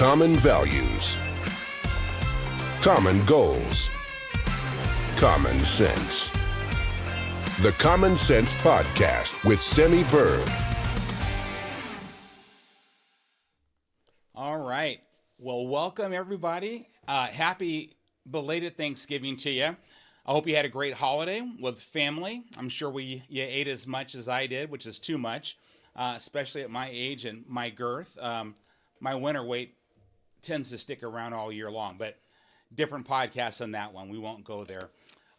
Common values, common goals, common sense. The Common Sense Podcast with Semi Bird. All right. Well, welcome everybody. Happy belated Thanksgiving to you. I hope you had a great holiday with family. I'm sure you ate as much as I did, which is too much, especially at my age and my girth. My winter weight tends to stick around all year long, but different podcasts on that one. We won't go there.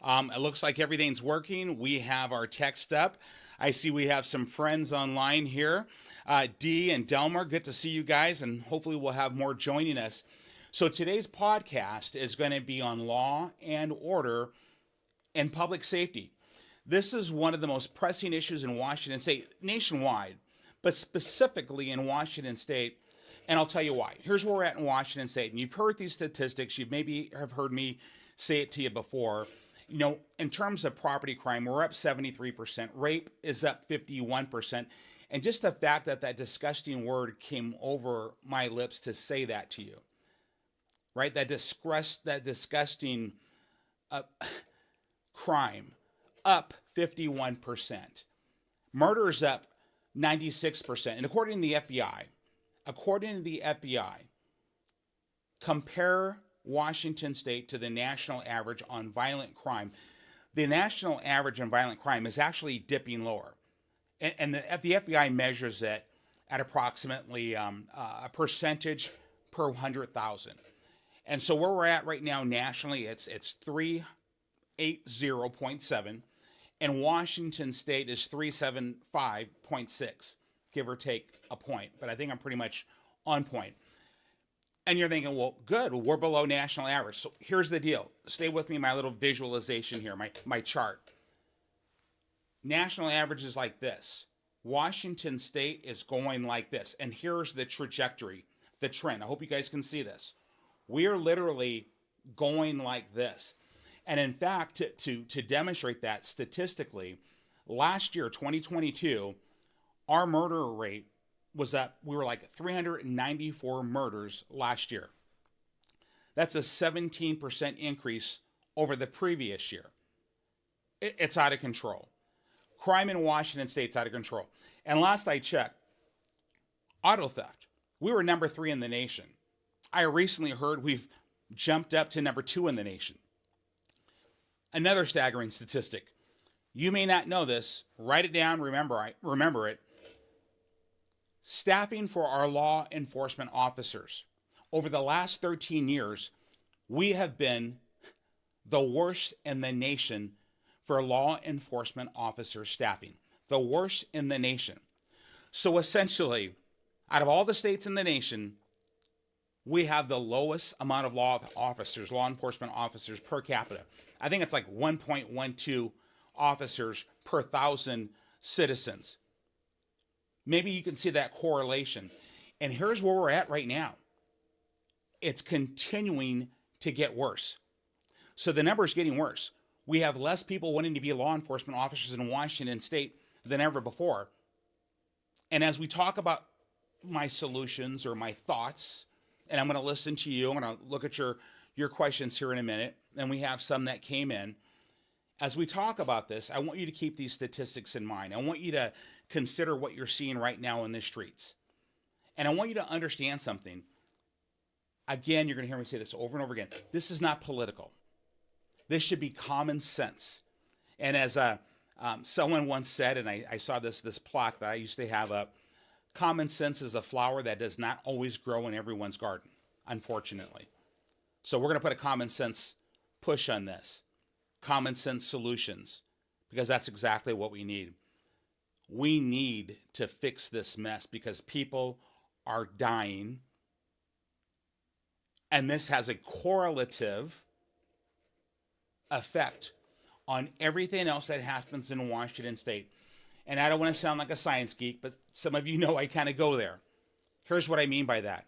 It looks like everything's working. We have our text up. I see we have some friends online here. Dee and Delmer, good to see you guys, and hopefully we'll have more joining us. So today's podcast is going to be on law and order and public safety. This is one of the most pressing issues in Washington State, nationwide, but specifically in Washington State. And I'll tell you why. Here's where we're at in Washington State. And you've heard these statistics. You maybe have heard me say it to you before. You know, in terms of property crime, we're up 73%. Rape is up 51%. And just the fact that that disgusting word came over my lips to say that to you, right? That disgusting crime, up 51%. Murders up 96%. And according to the FBI, compare Washington State to the national average on violent crime. The national average on violent crime is actually dipping lower. And the FBI measures it at approximately a percentage per 100,000. And so where we're at right now nationally, it's 380.7, and Washington State is 375.6, give or take a point. But I think I'm pretty much on point. And you're thinking, well, good, we're below national average. So here's the deal. Stay with me, my little visualization here, my chart. National average is like this. Washington State is going like this. And here's the trajectory, the trend. I hope you guys can see this. We are literally going like this. And in fact, to demonstrate that statistically, last year, 2022, our murder rate was up. We were like 394 murders last year. That's a 17% increase over the previous year. It's out of control. Crime in Washington State's out of control. And last I checked, auto theft, we were number 3 in the nation. I recently heard we've jumped up to number 2 in the nation. Another staggering statistic. You may not know this. Write it down. Remember it. Staffing for our law enforcement officers. Over the last 13 years, we have been the worst in the nation for law enforcement officer staffing. The worst in the nation. So essentially, out of all the states in the nation, we have the lowest amount of law enforcement officers per capita. I think it's like 1.12 officers per 1,000 citizens. Maybe you can see that correlation. And here's where we're at right now. It's continuing to get worse. So the number is getting worse. We have less people wanting to be law enforcement officers in Washington State than ever before. And as we talk about my solutions or my thoughts, and I'm going to listen to you, I'm going to look at your questions here in a minute, and we have some that came in. As we talk about this, I want you to keep these statistics in mind. I want you to consider what you're seeing right now in the streets. And I want you to understand something. Again, you're going to hear me say this over and over again. This is not political. This should be common sense. And as someone once said, and I saw this plaque that I used to have up, common sense is a flower that does not always grow in everyone's garden, unfortunately. So we're going to put a common sense push on this. Common sense solutions, because that's exactly what we need. We need to fix this mess because people are dying. And this has a correlative effect on everything else that happens in Washington State. And I don't want to sound like a science geek, but some of you know I kind of go there. Here's what I mean by that.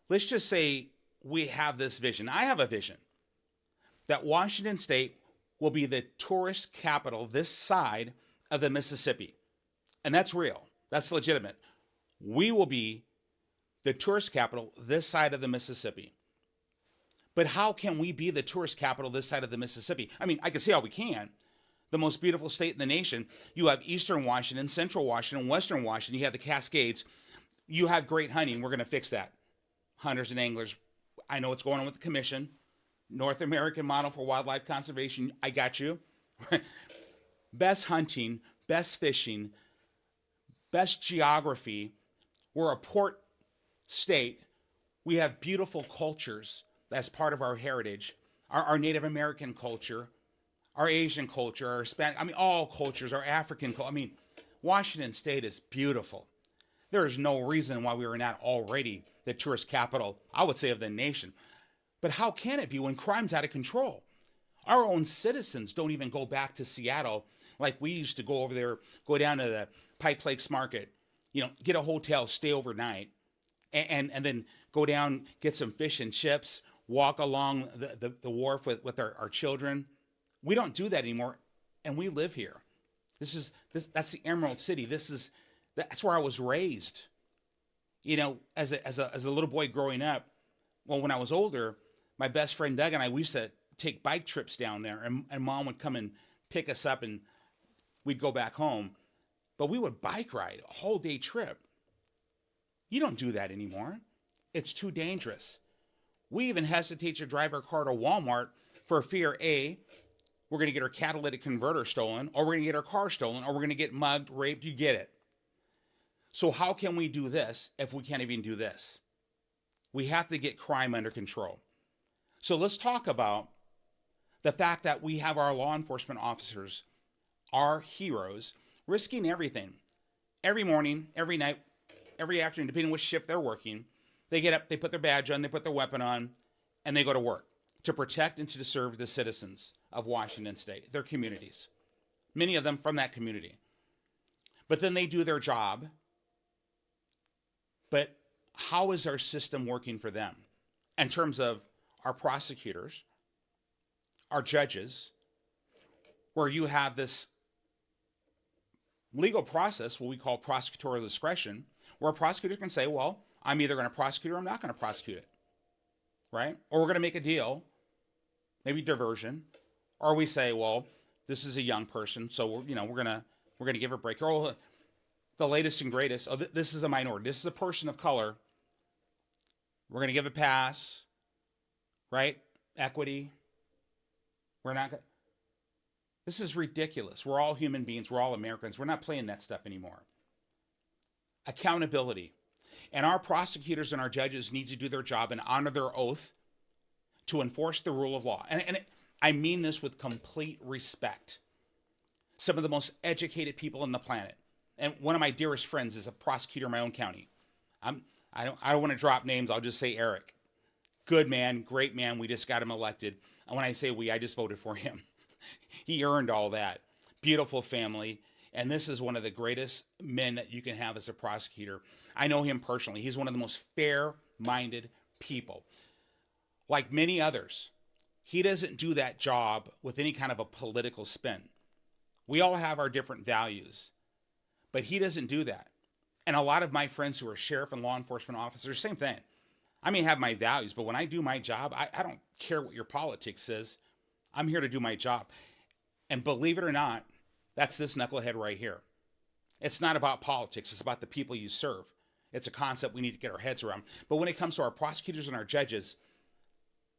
Let's just say we have this vision. I have a vision that Washington State will be the tourist capital this side of the Mississippi. And that's real. That's legitimate. We will be the tourist capital this side of the Mississippi. But how can we be the tourist capital this side of the Mississippi? I mean, I can see how we can. The most beautiful state in the nation. You have Eastern Washington, Central Washington, Western Washington. You have the Cascades. You have great hunting. We're going to fix that. Hunters and anglers. I know what's going on with the commission. North American Model for Wildlife Conservation. I got you. Best hunting, best fishing, best geography. We're a port state. We have beautiful cultures. That's part of our heritage. Our Native American culture, our Asian culture, our Hispanic, I mean, all cultures, our African culture. I mean, Washington State is beautiful. There is no reason why we are not already the tourist capital, I would say, of the nation. But how can it be when crime's out of control? Our own citizens don't even go back to Seattle like we used to go over there, go down to the Pike Lakes Market, get a hotel, stay overnight, and then go down, get some fish and chips, walk along the wharf with our children. We don't do that anymore, and we live here. That's the Emerald City. That's where I was raised. As a little boy growing up, well, when I was older, my best friend Doug and I, we used to take bike trips down there, and Mom would come and pick us up, and we'd go back home. But we would bike ride a whole day trip. You don't do that anymore. It's too dangerous. We even hesitate to drive our car to Walmart for fear, A, we're going to get our catalytic converter stolen, or we're going to get our car stolen, or we're going to get mugged, raped. You get it. So how can we do this if we can't even do this? We have to get crime under control. So let's talk about the fact that we have our law enforcement officers, our heroes, risking everything. Every morning, every night, every afternoon, depending on which shift they're working, they get up, they put their badge on, they put their weapon on, and they go to work to protect and to serve the citizens of Washington State, their communities, many of them from that community. But then they do their job. But how is our system working for them in terms of our prosecutors, our judges, where you have this legal process, what we call prosecutorial discretion, where a prosecutor can say, well, I'm either going to prosecute or I'm not going to prosecute it, right? Or we're going to make a deal, maybe diversion, or we say, well, this is a young person, so we're going to give her a break. Or the latest and greatest, this is a minority, this is a person of color, we're going to give a pass, right? Equity. We're not going to. This is ridiculous. We're all human beings. We're all Americans. We're not playing that stuff anymore. Accountability. And our prosecutors and our judges need to do their job and honor their oath to enforce the rule of law. And I mean this with complete respect. Some of the most educated people on the planet. And one of my dearest friends is a prosecutor in my own county. I don't want to drop names. I'll just say Eric. Good man, great man. We just got him elected. And when I say we, I just voted for him. He earned all that. Beautiful family. And this is one of the greatest men that you can have as a prosecutor. I know him personally. He's one of the most fair-minded people. Like many others, he doesn't do that job with any kind of a political spin. We all have our different values, but he doesn't do that. And a lot of my friends who are sheriff and law enforcement officers, same thing. I may have my values, but when I do my job, I don't care what your politics is. I'm here to do my job. And believe it or not, that's this knucklehead right here. It's not about politics. It's about the people you serve. It's a concept we need to get our heads around. But when it comes to our prosecutors and our judges,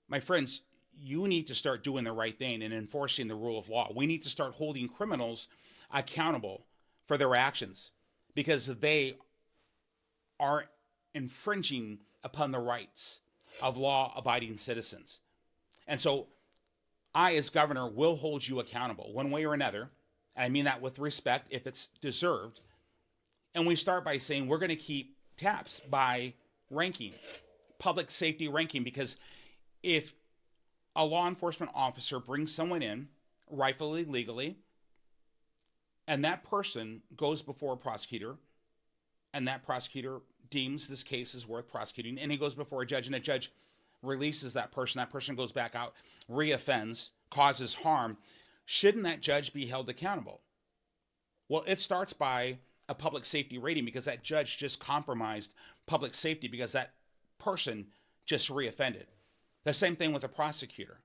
my friends, you need to start doing the right thing and enforcing the rule of law. We need to start holding criminals accountable for their actions because they are infringing upon the rights of law-abiding citizens. And so I, as governor, will hold you accountable one way or another. And I mean that with respect if it's deserved. And we start by saying we're going to keep tabs by ranking, public safety ranking, because if a law enforcement officer brings someone in, rightfully, legally, and that person goes before a prosecutor, and that prosecutor deems this case is worth prosecuting, and he goes before a judge, and a judge releases that person goes back out, reoffends, causes harm, shouldn't that judge be held accountable? Well, it starts by a public safety rating because that judge just compromised public safety because that person just reoffended. The same thing with a prosecutor.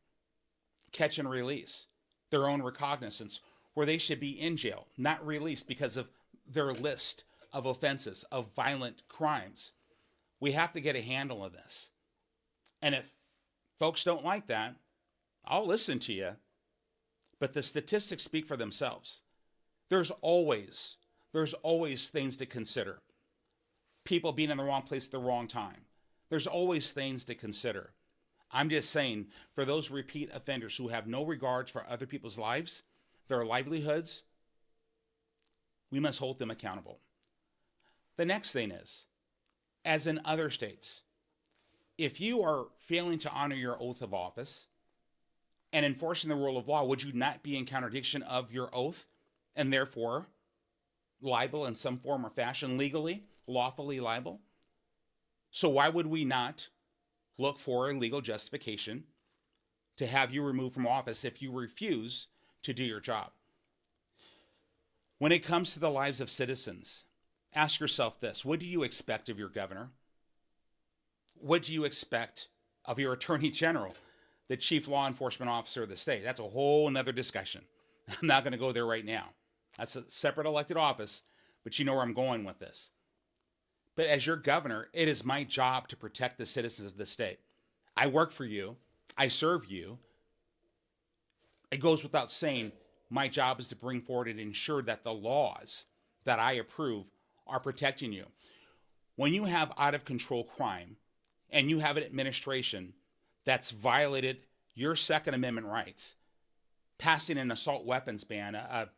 Catch and release, their own recognizance, where they should be in jail, not released because of their list of offenses, of violent crimes. We have to get a handle on this. And if folks don't like that, I'll listen to you. But the statistics speak for themselves. There's always things to consider. People being in the wrong place at the wrong time. There's always things to consider. I'm just saying, for those repeat offenders who have no regards for other people's lives, their livelihoods, we must hold them accountable. The next thing is, as in other states, if you are failing to honor your oath of office and enforcing the rule of law, would you not be in contradiction of your oath and therefore liable in some form or fashion, legally, lawfully liable? So why would we not look for a legal justification to have you removed from office if you refuse to do your job? When it comes to the lives of citizens, ask yourself this: what do you expect of your governor? What do you expect of your attorney general, the chief law enforcement officer of the state? That's a whole nother discussion. I'm not going to go there right now. That's a separate elected office, but you know where I'm going with this. But as your governor, it is my job to protect the citizens of the state. I work for you. I serve you. It goes without saying, my job is to bring forward and ensure that the laws that I approve are protecting you. When you have out of control crime and you have an administration that's violated your Second Amendment rights, passing an assault weapons ban, a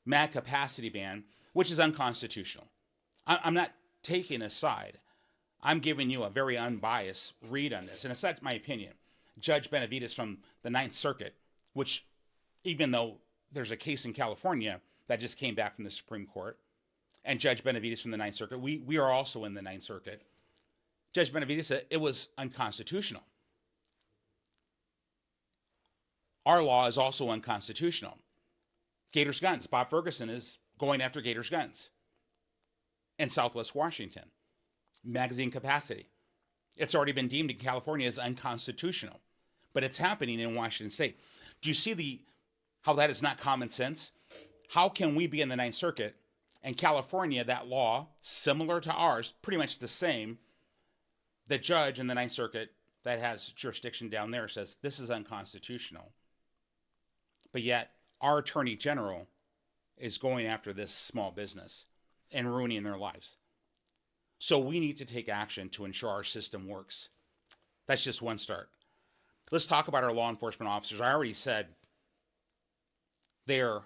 mad capacity ban, which is unconstitutional. I'm not taking a side. I'm giving you a very unbiased read on this. And it's not my opinion. Judge Benavides from the Ninth Circuit, which even though there's a case in California that just came back from the Supreme Court, and Judge Benavides from the Ninth Circuit, we are also in the Ninth Circuit. Judge Benavides said it was unconstitutional. Our law is also unconstitutional. Gators Guns. Bob Ferguson is going after Gators Guns in Southwest Washington. Magazine capacity. It's already been deemed in California as unconstitutional, but it's happening in Washington State. Do you see how that is not common sense? How can we be in the Ninth Circuit and California, that law, similar to ours, pretty much the same, the judge in the Ninth Circuit that has jurisdiction down there says this is unconstitutional. But yet our attorney general is going after this small business and ruining their lives. So we need to take action to ensure our system works. That's just one start. Let's talk about our law enforcement officers. I already said they're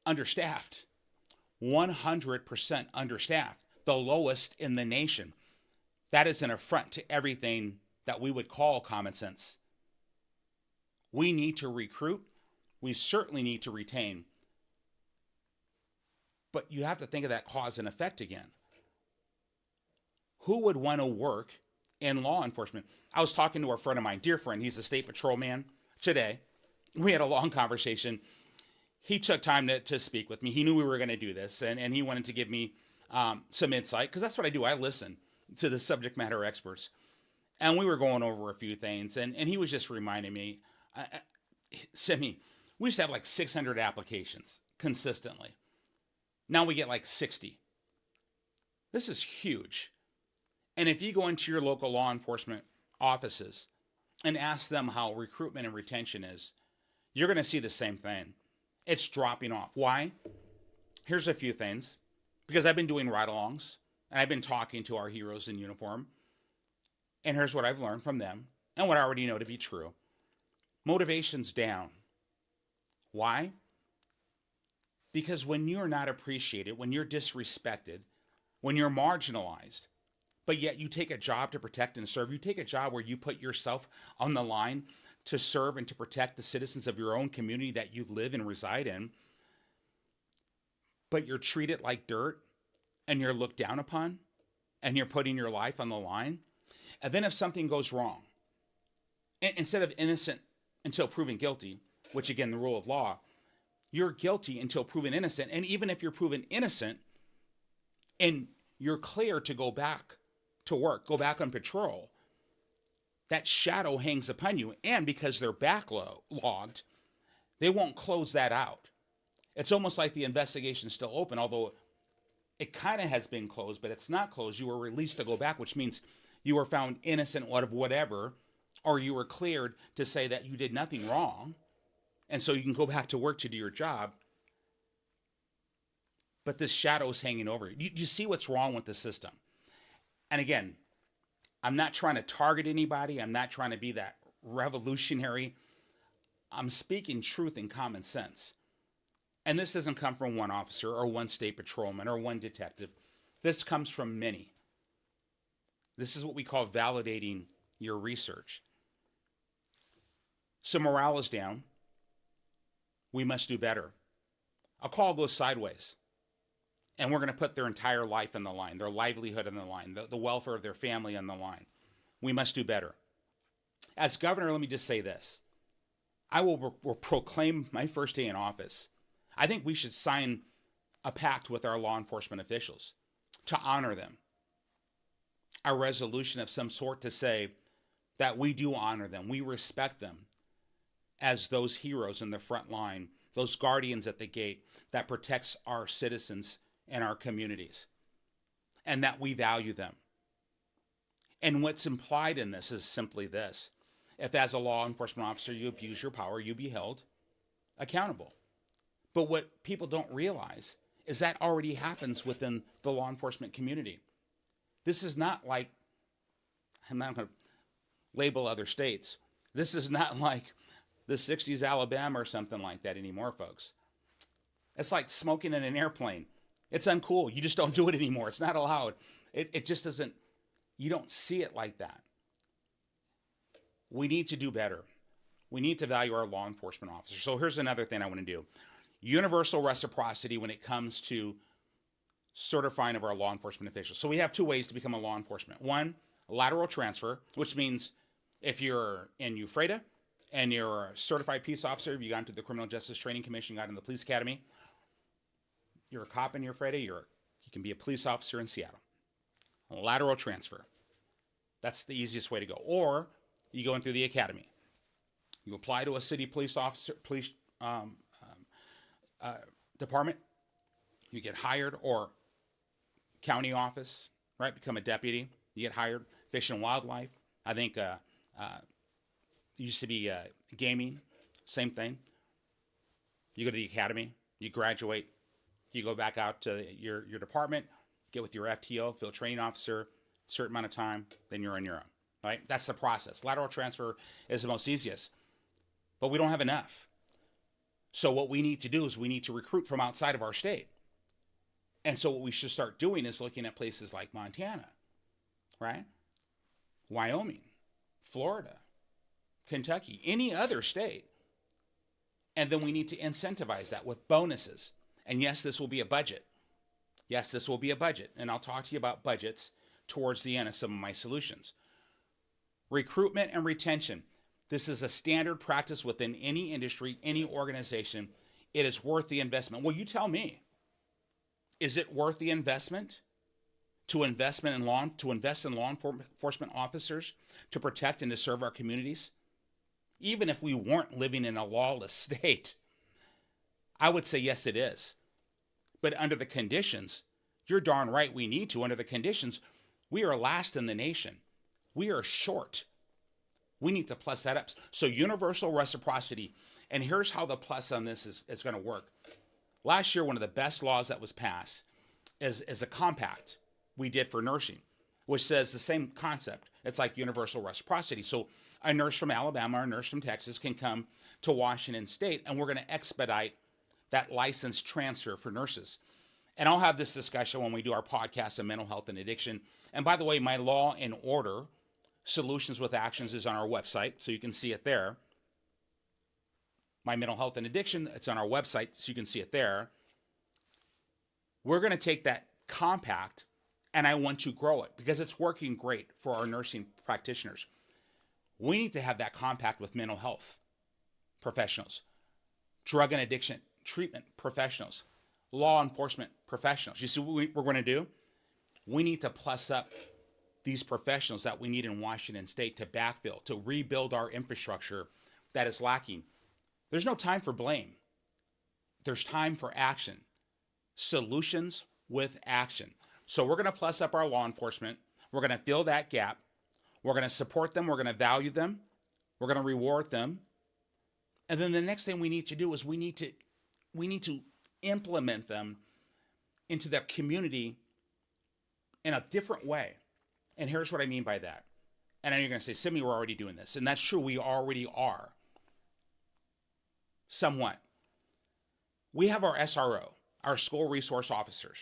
understaffed, 100% understaffed, the lowest in the nation. That is an affront to everything that we would call common sense. We need to recruit. We certainly need to retain. But you have to think of that cause and effect again. Who would want to work in law enforcement? I was talking to a friend of mine, dear friend, he's a state patrolman today. We had a long conversation. He took time to speak with me. He knew we were going to do this, and he wanted to give me some insight, because that's what I do. I listen to the subject matter experts. And we were going over a few things, and he was just reminding me, Simi, we used to have like 600 applications consistently. Now we get like 60. This is huge. And if you go into your local law enforcement offices and ask them how recruitment and retention is, you're going to see the same thing. It's dropping off. Why? Here's a few things. Because I've been doing ride-alongs, and I've been talking to our heroes in uniform. And here's what I've learned from them, and what I already know to be true. Motivation's down. Why? Because when you're not appreciated, when you're disrespected, when you're marginalized, but yet you take a job to protect and serve, you take a job where you put yourself on the line to serve and to protect the citizens of your own community that you live and reside in, but you're treated like dirt and you're looked down upon and you're putting your life on the line. And then if something goes wrong, instead of innocent until proven guilty, which again, the rule of law, you're guilty until proven innocent. And even if you're proven innocent, and you're clear to go back to work, go back on patrol, that shadow hangs upon you. And because they're backlogged, they won't close that out. It's almost like the investigation's still open, although it kind of has been closed, but it's not closed. You were released to go back, which means you were found innocent of whatever, or you were cleared to say that you did nothing wrong. And so you can go back to work to do your job. But this shadow is hanging over you. You see what's wrong with the system. And again, I'm not trying to target anybody. I'm not trying to be that revolutionary. I'm speaking truth and common sense. And this doesn't come from one officer or one state patrolman or one detective. This comes from many. This is what we call validating your research. So morale is down. We must do better. A call goes sideways. And we're going to put their entire life on the line, their livelihood on the line, the welfare of their family on the line. We must do better. As governor, let me just say this. I will proclaim my first day in office. I think we should sign a pact with our law enforcement officials to honor them. A resolution of some sort to say that we do honor them. We respect them as those heroes in the front line, those guardians at the gate that protects our citizens and our communities, and that we value them. And what's implied in this is simply this. If as a law enforcement officer you abuse your power, you be held accountable. But what people don't realize is that already happens within the law enforcement community. This is not like, I'm not going to label other states. This is not like the 60s Alabama or something like that anymore, folks. It's like smoking in an airplane. It's uncool. You just don't do it anymore. It's not allowed. It just doesn't, you don't see it like that. We need to do better. We need to value our law enforcement officers. So here's another thing I want to do. Universal reciprocity when it comes to certifying of our law enforcement officials. So we have two ways to become a law enforcement. One, lateral transfer, which means if you're in Ephrata and you're a certified peace officer, you got into the Criminal Justice Training Commission, you got into the police academy, you're a cop in Ephrata, you can be a police officer in Seattle. Lateral transfer. That's the easiest way to go. Or you go in through the academy. You apply to a city police officer, department, you get hired, or county office, right? Become a deputy, you get hired. Fish and Wildlife, I think used to be gaming, same thing. You go to the academy, you graduate, you go back out to your department, get with your FTO, field training officer, certain amount of time, then you're on your own, right? That's the process. Lateral transfer is the most easiest, but we don't have enough. So what we need to do is we need to recruit from outside of our state. And so what we should start doing is looking at places like Montana, right? Wyoming, Florida, Kentucky, any other state. And then we need to incentivize that with bonuses. And yes, this will be a budget. Yes, this will be a budget. And I'll talk to you about budgets towards the end of some of my solutions. Recruitment and retention. This is a standard practice within any industry, any organization. It is worth the investment. Well, you tell me. Is it worth the investment to invest in law enforcement officers to protect and to serve our communities? Even if we weren't living in a lawless state, I would say yes, it is. But under the conditions, you're darn right we need to. Under the conditions, we are last in the nation. We are short. We need to plus that up. So universal reciprocity. And here's how the plus on this is going to work. Last year, one of the best laws that was passed is a compact we did for nursing, which says the same concept. It's like universal reciprocity. So a nurse from Alabama or a nurse from Texas can come to Washington State, and we're going to expedite that license transfer for nurses. And I'll have this discussion when we do our podcast on mental health and addiction. And by the way, my Law and Order Solutions with Actions is on our website, so you can see it there. My mental health and addiction, it's on our website, so you can see it there. We're going to take that compact, and I want to grow it because it's working great for our nursing practitioners. We need to have that compact with mental health professionals, drug and addiction treatment professionals, law enforcement professionals. You see what we're going to do? We need to plus up these professionals that we need in Washington State to backfill, to rebuild our infrastructure that is lacking. There's no time for blame. There's time for action. Solutions with action. So we're going to plus up our law enforcement. We're going to fill that gap. We're going to support them. We're going to value them. We're going to reward them. And then the next thing we need to do is we need to implement them into the community in a different way. And here's what I mean by that. And I know you're going to say, Simi, we're already doing this. And that's true. We already are. Somewhat. We have our SRO, our school resource officers.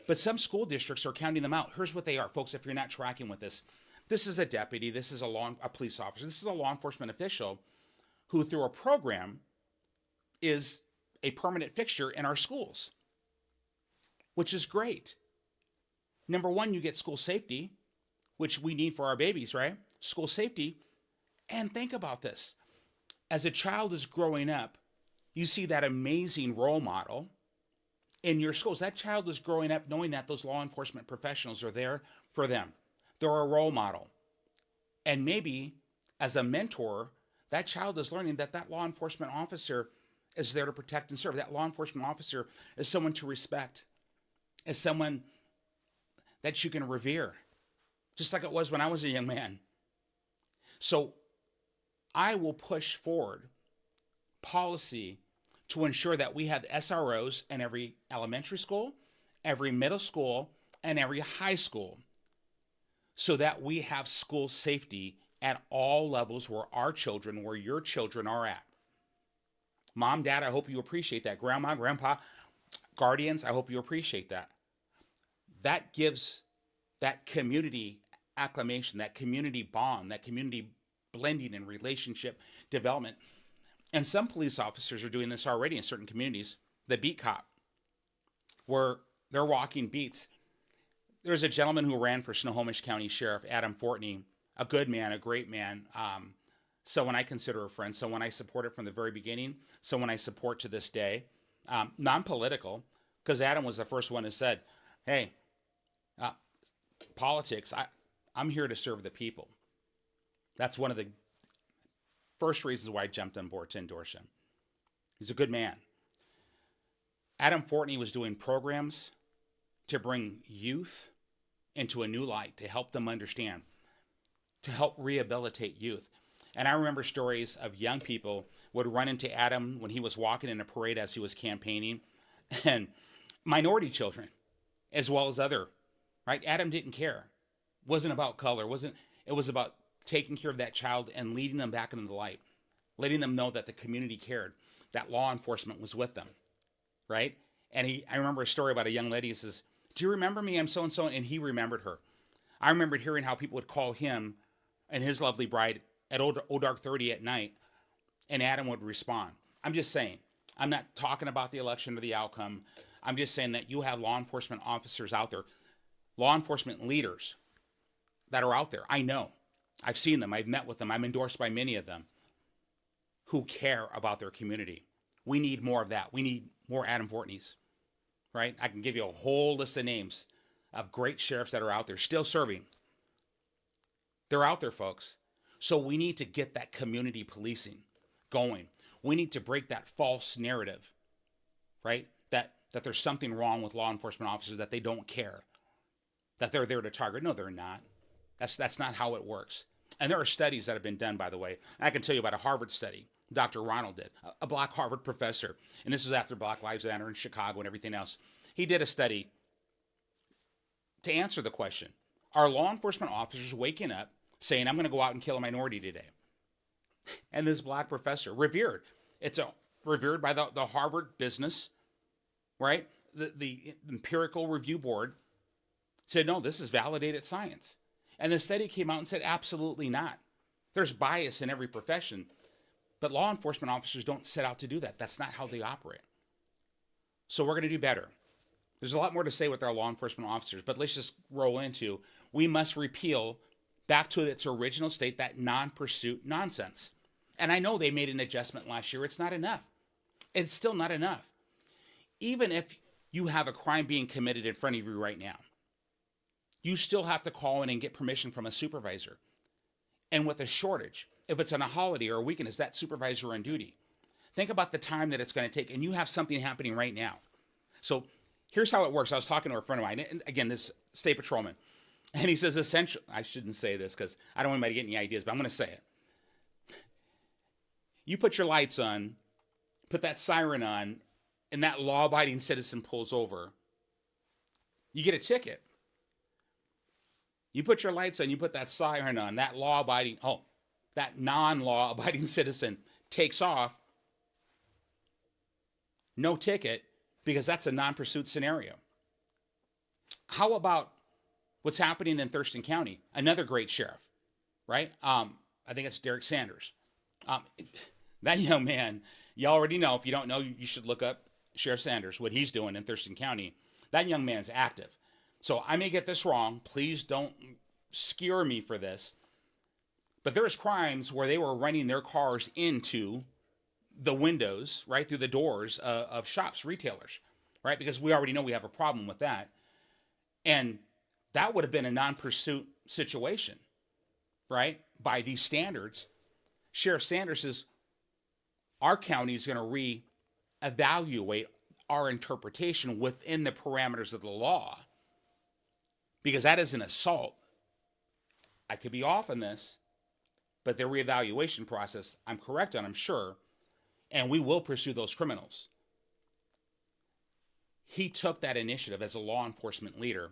But some school districts are counting them out. Here's what they are, folks, if you're not tracking with this. This is a deputy. This is a police officer. This is a law enforcement official who, through a program, is a permanent fixture in our schools, which is great. Number one, you get school safety, which we need for our babies, right? School safety. And think about this. As a child is growing up, you see that amazing role model in your schools. That child is growing up knowing that those law enforcement professionals are there for them. They're a role model. And maybe as a mentor, that child is learning that that law enforcement officer is there to protect and serve. That law enforcement officer is someone to respect, is someone that you can revere, just like it was when I was a young man. So I will push forward policy to ensure that we have SROs in every elementary school, every middle school, and every high school, so that we have school safety at all levels where our children, where your children are at. Mom, Dad, I hope you appreciate that. Grandma, Grandpa, guardians, I hope you appreciate that. That gives that community acclamation, that community bond, that community blending and relationship development. And some police officers are doing this already in certain communities. The beat cop, where they're walking beats. There's a gentleman who ran for Snohomish County Sheriff, Adam Fortney, a good man, a great man, someone I consider a friend, someone I supported from the very beginning, someone I support to this day, non-political, because Adam was the first one who said, hey, politics, I'm here to serve the people. That's one of the first reasons why I jumped on board to endorse him. He's a good man. Adam Fortney was doing programs to bring youth into a new light, to help them understand, to help rehabilitate youth. And I remember stories of young people would run into Adam when he was walking in a parade as he was campaigning, and minority children, as well as other, right? Adam didn't care. It wasn't about color. It was about taking care of that child and leading them back into the light, letting them know that the community cared, that law enforcement was with them, right? And I remember a story about a young lady who says, do you remember me? I'm so-and-so. And he remembered her. I remembered hearing how people would call him and his lovely bride at Old Dark 30 at night, and Adam would respond. I'm just saying, I'm not talking about the election or the outcome. I'm just saying that you have law enforcement officers out there, law enforcement leaders that are out there. I know. I've seen them. I've met with them. I'm endorsed by many of them who care about their community. We need more of that. We need more Adam Fortneys, right? I can give you a whole list of names of great sheriffs that are out there still serving. They're out there, folks. So we need to get that community policing going. We need to break that false narrative, right? That there's something wrong with law enforcement officers, that they don't care, that they're there to target. No, they're not. That's not how it works. And there are studies that have been done, by the way. I can tell you about a Harvard study Dr. Ronald did, a black Harvard professor. And this is after Black Lives Matter in Chicago and everything else. He did a study to answer the question, are law enforcement officers waking up saying, I'm going to go out and kill a minority today? And this black professor, revered, revered by the Harvard business, right? The empirical review board said, no, this is validated science. And the study came out and said, absolutely not. There's bias in every profession, but law enforcement officers don't set out to do that. That's not how they operate. So we're going to do better. There's a lot more to say with our law enforcement officers, but let's just roll into, we must repeal back to its original state that non-pursuit nonsense. And I know they made an adjustment last year. It's not enough. It's still not enough. Even if you have a crime being committed in front of you right now, you still have to call in and get permission from a supervisor. And with a shortage, if it's on a holiday or a weekend, is that supervisor on duty? Think about the time that it's going to take, and you have something happening right now. So here's how it works. I was talking to a friend of mine, and again, this state patrolman, and he says, essentially, I shouldn't say this because I don't want anybody to get any ideas, but I'm going to say it. You put your lights on, put that siren on, and that law-abiding citizen pulls over, you get a ticket. You put your lights on, you put that siren on, that that non-law-abiding citizen takes off, no ticket, because that's a non-pursuit scenario. How about what's happening in Thurston County? Another great sheriff, right? I think it's Derek Sanders. That young man, you already know. If you don't know, you should look up Sheriff Sanders, what he's doing in Thurston County. That young man's active. So I may get this wrong. Please don't skewer me for this. But there's crimes where they were running their cars into the windows, right, through the doors of shops, retailers, right? Because we already know we have a problem with that. And that would have been a non-pursuit situation, right? By these standards, Sheriff Sanders says, our county is going to re-evaluate our interpretation within the parameters of the law, because that is an assault. I could be off on this, but the reevaluation process, I'm correct on, I'm sure, and we will pursue those criminals. He took that initiative as a law enforcement leader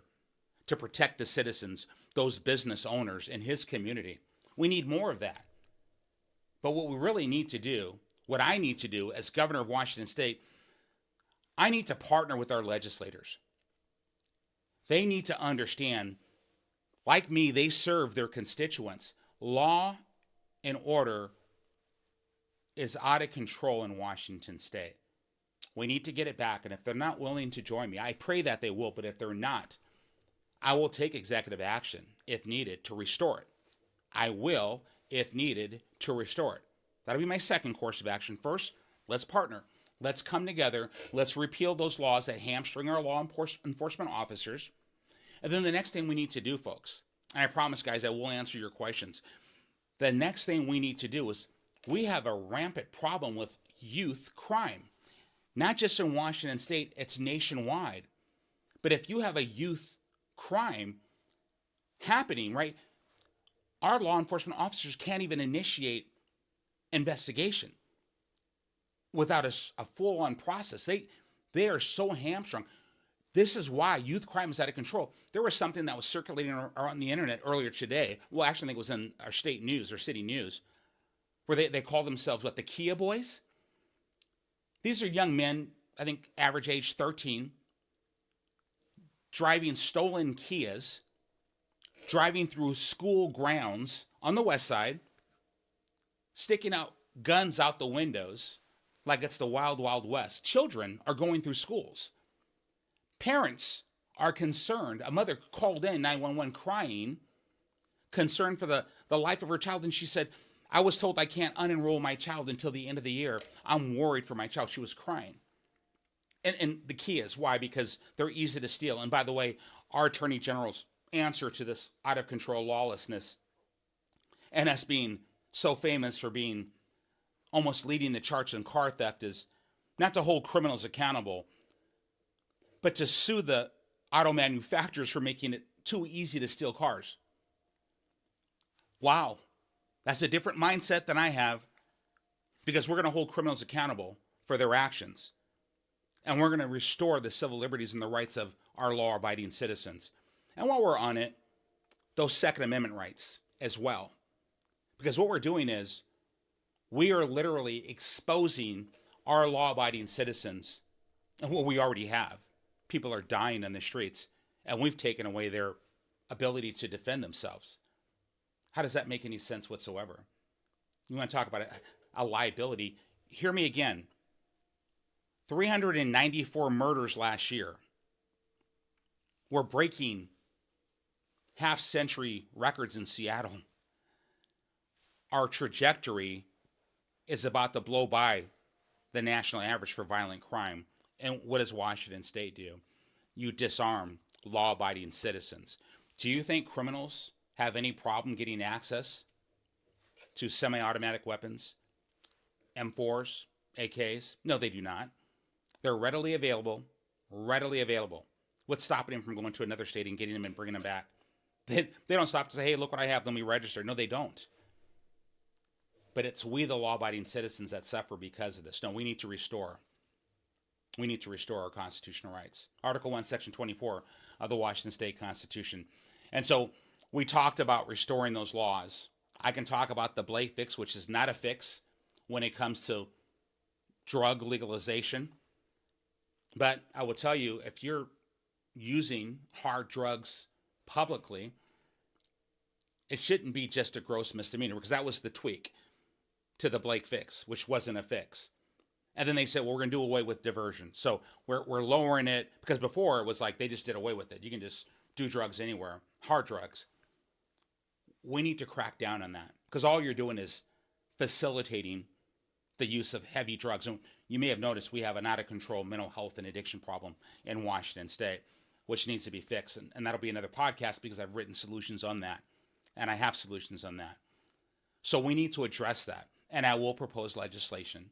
to protect the citizens, those business owners in his community. We need more of that. But what we really need to do, what I need to do as governor of Washington State, I need to partner with our legislators. They need to understand, like me, they serve their constituents. Law and order is out of control in Washington State. We need to get it back. And if they're not willing to join me, I pray that they will. But if they're not, I will take executive action if needed to restore it. I will, if needed, to restore it. That'll be my second course of action. First, let's partner. Let's come together. Let's repeal those laws that hamstring our law enforcement officers. And then the next thing we need to do, folks, and I promise, guys, I will answer your questions. The next thing we need to do is we have a rampant problem with youth crime. Not just in Washington State, it's nationwide. But if you have a youth crime happening, right, our law enforcement officers can't even initiate investigation without a full-on process. They are so hamstrung. This is why youth crime is out of control. There was something that was circulating on the internet earlier today. Well, actually, I think it was in our state news or city news, where they call themselves, the Kia Boys? These are young men, I think average age 13, driving stolen Kias, driving through school grounds on the west side, sticking out guns out the windows like it's the wild, wild west. Children are going through schools. Parents are concerned. A mother called in 911 crying, concerned for the life of her child, and she said, I was told I can't unenroll my child until the end of the year. I'm worried for my child. She was crying. And the key is why? Because they're easy to steal. And by the way, our Attorney General's answer to this out of control lawlessness and us being so famous for being almost leading the charge in car theft is not to hold criminals accountable, but to sue the auto manufacturers for making it too easy to steal cars. Wow. That's a different mindset than I have, because we're going to hold criminals accountable for their actions. And we're going to restore the civil liberties and the rights of our law-abiding citizens. And while we're on it, those Second Amendment rights as well. Because what we're doing is we are literally exposing our law-abiding citizens, and what we already have. People are dying in the streets, and we've taken away their ability to defend themselves. How does that make any sense whatsoever? You want to talk about a liability? Hear me again. 394 murders last year. We're breaking half-century records in Seattle. Our trajectory is about to blow by the national average for violent crime. And what does Washington State do? You disarm law-abiding citizens. Do you think criminals have any problem getting access to semi-automatic weapons, M4s, AKs? No, they do not. They're readily available, readily available. What's stopping them from going to another state and getting them and bringing them back? They don't stop to say, hey, look what I have, let me register. No, they don't. But it's we, the law-abiding citizens, that suffer because of this. No, we need to restore. We need to restore our constitutional rights. Article 1, Section 24 of the Washington State Constitution. And so we talked about restoring those laws. I can talk about the Blake fix, which is not a fix when it comes to drug legalization. But I will tell you, if you're using hard drugs publicly, it shouldn't be just a gross misdemeanor, because that was the tweak to the Blake fix, which wasn't a fix. And then they said, well, we're going to do away with diversion. So we're lowering it, because before it was like they just did away with it. You can just do drugs anywhere, hard drugs. We need to crack down on that, because all you're doing is facilitating the use of heavy drugs. And you may have noticed we have an out-of-control mental health and addiction problem in Washington State, which needs to be fixed. And that'll be another podcast, because I've written solutions on that. And I have solutions on that. So we need to address that. And I will propose legislation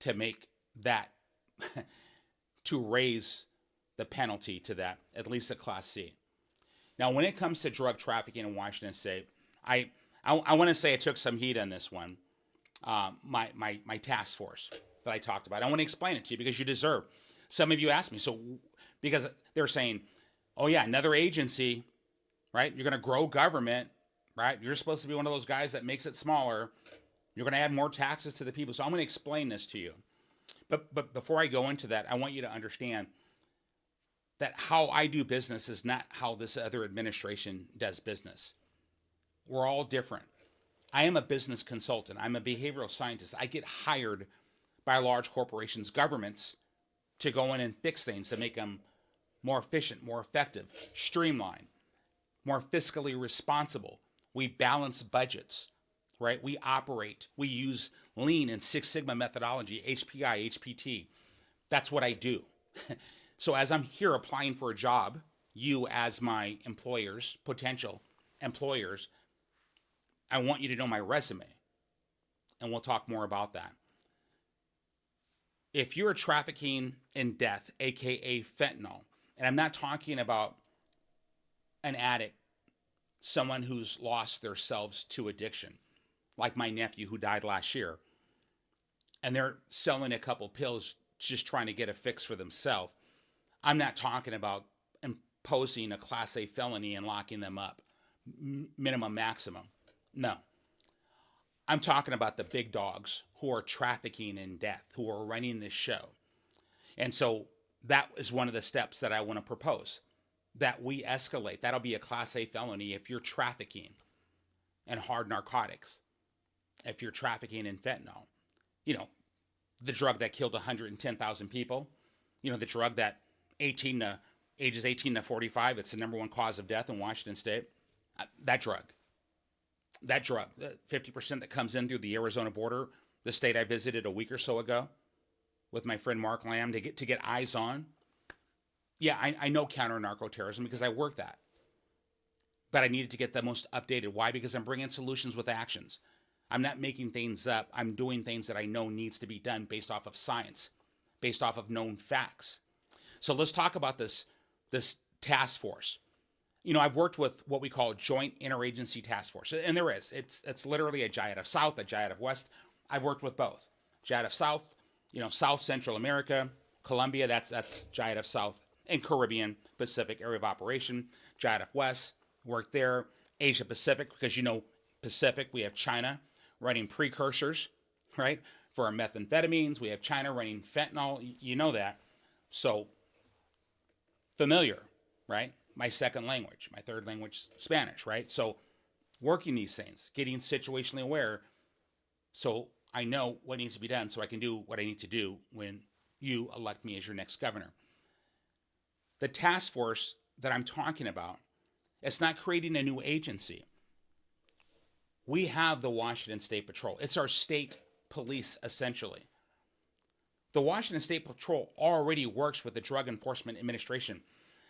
to make that, to raise the penalty to that, at least a Class C. Now, when it comes to drug trafficking in Washington State, I want to say I took some heat on this one. My task force that I talked about. I want to explain it to you, because you deserve. Some of you asked me, so because they're saying, oh yeah, another agency, right? You're going to grow government, right? You're supposed to be one of those guys that makes it smaller. You're going to add more taxes to the people. So I'm going to explain this to you. But before I go into that, I want you to understand that how I do business is not how this other administration does business. We're all different. I am a business consultant. I'm a behavioral scientist. I get hired by large corporations, governments, to go in and fix things to make them more efficient, more effective, streamlined, more fiscally responsible. We balance budgets, right? We operate. We use Lean and Six Sigma methodology, HPI, HPT. That's what I do. So as I'm here applying for a job, you as my employers, potential employers, I want you to know my resume, and we'll talk more about that. If you're trafficking in death, aka fentanyl, and I'm not talking about an addict, someone who's lost themselves to addiction, like my nephew who died last year, and they're selling a couple pills just trying to get a fix for themselves. I'm not talking about imposing a Class A felony and locking them up, minimum, maximum. No. I'm talking about the big dogs who are trafficking in death, who are running this show. And so that is one of the steps that I want to propose, that we escalate. That'll be a Class A felony if you're trafficking in hard narcotics, if you're trafficking in fentanyl, you know, the drug that killed 110,000 people, you know, the drug that ages 18 to 45, it's the number one cause of death in Washington State. That drug, the 50% that comes in through the Arizona border, the state I visited a week or so ago with my friend Mark Lamb to get eyes on. Yeah, I know counter narco-terrorism because I work that. But I needed to get the most updated. Why? Because I'm bringing solutions with actions. I'm not making things up. I'm doing things that I know needs to be done based off of science, based off of known facts. So let's talk about this task force. You know, I've worked with what we call a joint interagency task force, and there is. It's literally a JIADF South, a JIADF West. I've worked with both. JIADF South, you know, South Central America, Colombia, that's JIADF South, and Caribbean, Pacific area of operation. JIADF West, worked there. Asia Pacific, because you know Pacific, we have China running precursors, right, for our methamphetamines. We have China running fentanyl. You know that. So familiar, right? My second language, my third language, Spanish, right? So working these things, getting situationally aware so I know what needs to be done so I can do what I need to do when you elect me as your next governor. The task force that I'm talking about, it's not creating a new agency. We have the Washington State Patrol. It's our state police, essentially. The Washington State Patrol already works with the Drug Enforcement Administration.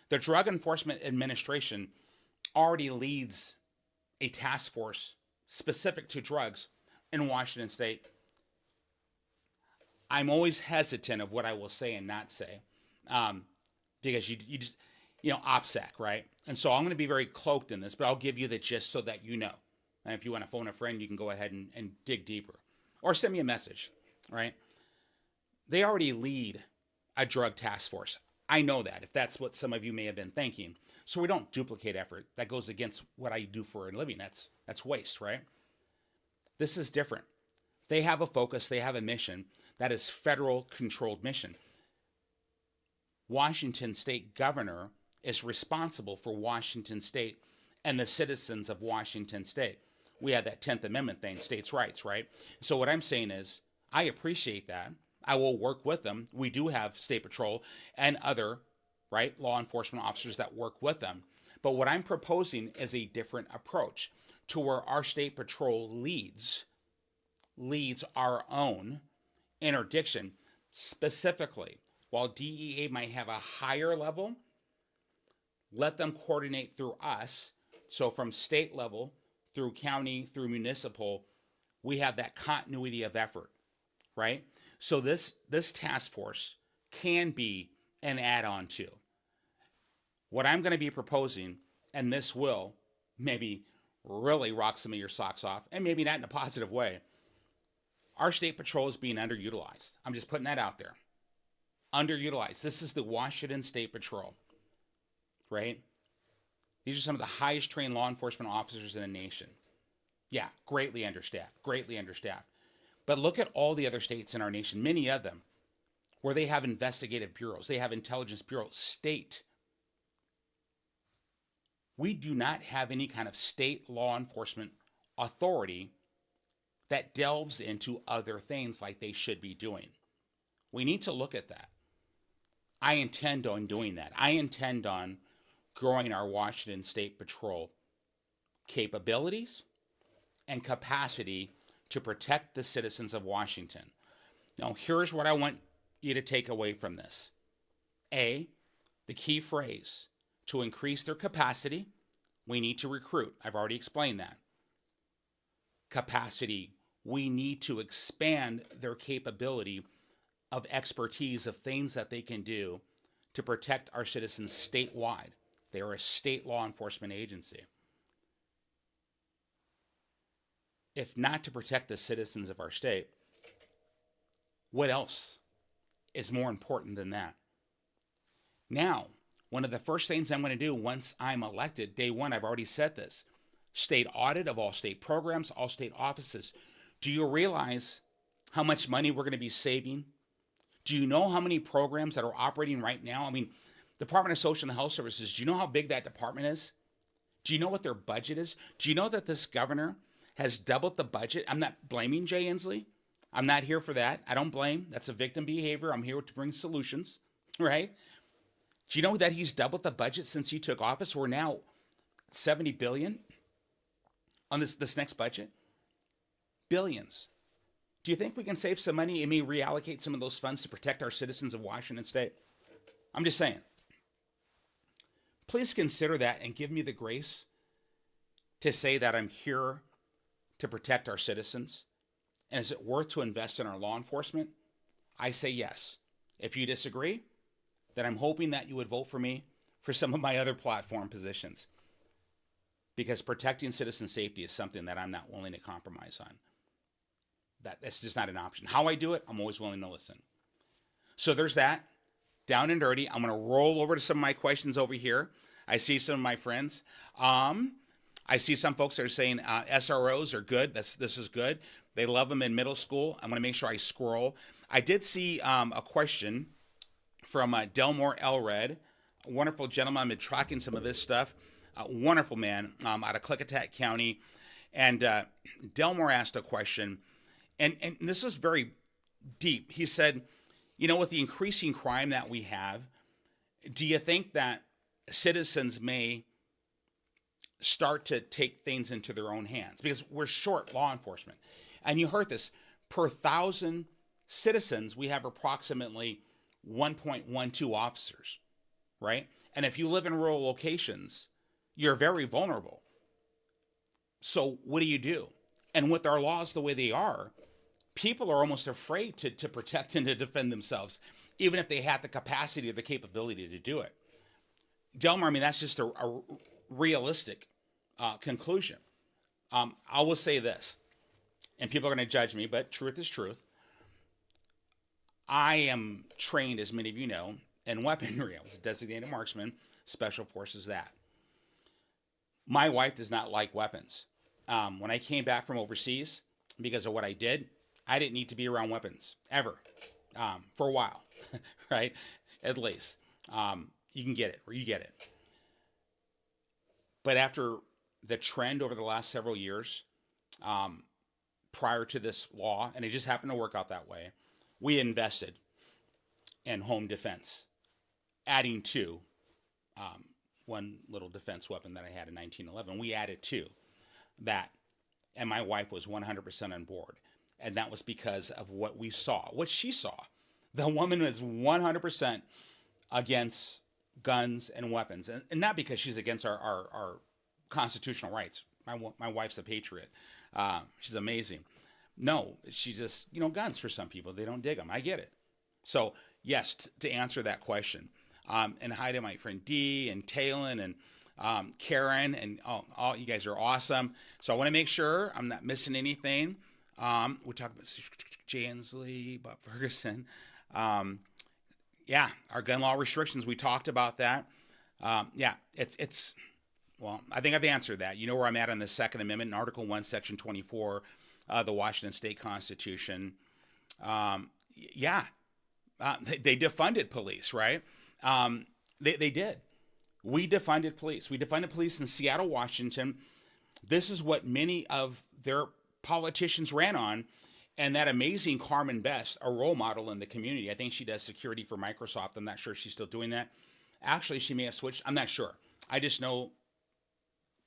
The Drug Enforcement Administration already leads a task force specific to drugs in Washington State. I'm always hesitant of what I will say and not say, because you just, OPSEC, right? And so I'm going to be very cloaked in this, but I'll give you the gist so that you know. And if you want to phone a friend, you can go ahead and dig deeper. Or send me a message, right? They already lead a drug task force. I know that, if that's what some of you may have been thinking. So we don't duplicate effort. That goes against what I do for a living. That's waste, right? This is different. They have a focus. They have a mission that is federal controlled mission. Washington State governor is responsible for Washington State and the citizens of Washington State. We have that 10th Amendment thing, states' rights, right? So what I'm saying is, I appreciate that. I will work with them. We do have State Patrol and other, right, law enforcement officers that work with them. But what I'm proposing is a different approach to where our State Patrol leads our own interdiction. Specifically, while DEA might have a higher level, let them coordinate through us. So from state level, through county, through municipal, we have that continuity of effort, right? So this task force can be an add-on to what I'm going to be proposing, and this will maybe really rock some of your socks off, and maybe not in a positive way. Our State Patrol is being underutilized. I'm just putting that out there. Underutilized. This is the Washington State Patrol, right? These are some of the highest trained law enforcement officers in the nation. Yeah, greatly understaffed, greatly understaffed. But look at all the other states in our nation, many of them, where they have investigative bureaus, they have intelligence bureaus, state. We do not have any kind of state law enforcement authority that delves into other things like they should be doing. We need to look at that. I intend on doing that. I intend on growing our Washington State Patrol capabilities and capacity to protect the citizens of Washington. Now, here's what I want you to take away from this. A, the key phrase, to increase their capacity, we need to recruit. I've already explained that. Capacity, we need to expand their capability of expertise of things that they can do to protect our citizens statewide. They are a state law enforcement agency. If not to protect the citizens of our state, what else is more important than that? Now, one of the first things I'm going to do once I'm elected, day one, I've already said this, state audit of all state programs, all state offices. Do you realize how much money we're going to be saving? Do you know how many programs that are operating right now? I mean, Department of Social and Health Services, do you know how big that department is? Do you know what their budget is? Do you know that this governor has doubled the budget? I'm not blaming Jay Inslee. I'm not here for that. I don't blame. That's a victim behavior. I'm here to bring solutions, right? Do you know that he's doubled the budget since he took office? We're now $70 billion on this next budget. Billions. Do you think we can save some money and maybe reallocate some of those funds to protect our citizens of Washington State? I'm just saying. Please consider that and give me the grace to say that I'm here to protect our citizens. And is it worth to invest in our law enforcement? I say yes. If you disagree, then I'm hoping that you would vote for me for some of my other platform positions. Because protecting citizen safety is something that I'm not willing to compromise on. That's just not an option. How I do it, I'm always willing to listen. So there's that. Down and dirty. I'm going to roll over to some of my questions over here. I see some of my friends. I see some folks that are saying SROs are good. This is good. They love them in middle school. I'm going to make sure I scroll. I did see a question from Delmore Elred, a wonderful gentleman. I've been tracking some of this stuff. Wonderful man out of Klickitat County. And Delmore asked a question, and this is very deep. He said, with the increasing crime that we have, do you think that citizens may start to take things into their own hands? Because we're short law enforcement. And you heard this, per 1,000 citizens, we have approximately 1.12 officers, right? And if you live in rural locations, you're very vulnerable. So what do you do? And with our laws the way they are, people are almost afraid to protect and to defend themselves, even if they had the capacity or the capability to do it. Delmar, I mean, that's just a realistic conclusion. I will say this, and people are going to judge me, but truth is truth. I am trained, as many of you know, in weaponry. I was a designated marksman, special forces that. My wife does not like weapons. When I came back from overseas, because of what I did, I didn't need to be around weapons ever, for a while, right? At least you can get it, or you get it. But after the trend over the last several years, prior to this law, and it just happened to work out that way, we invested in home defense, adding to one little defense weapon that I had in 1911. We added to that, and my wife was 100% on board. And that was because of what we saw, what she saw. The woman was 100% against guns and weapons. And not because she's against our constitutional rights. My wife's a patriot. She's amazing. No, she just, guns for some people, they don't dig them. I get it. So, yes, to answer that question. And hi to my friend Dee and Talon and Karen, and all you guys are awesome. So I want to make sure I'm not missing anything. We talked about Jansley, Bob Ferguson. Yeah, our gun law restrictions, we talked about that. Yeah, well, I think I've answered that. You know where I'm at on the Second Amendment in Article 1, Section 24 of the Washington State Constitution. Yeah, they defunded police, right? They did. We defunded police. We defunded police in Seattle, Washington. This is what many of their politicians ran on. And that amazing Carmen Best, a role model in the community. I think she does security for Microsoft. I'm not sure if she's still doing that. Actually, she may have switched. I'm not sure. I just know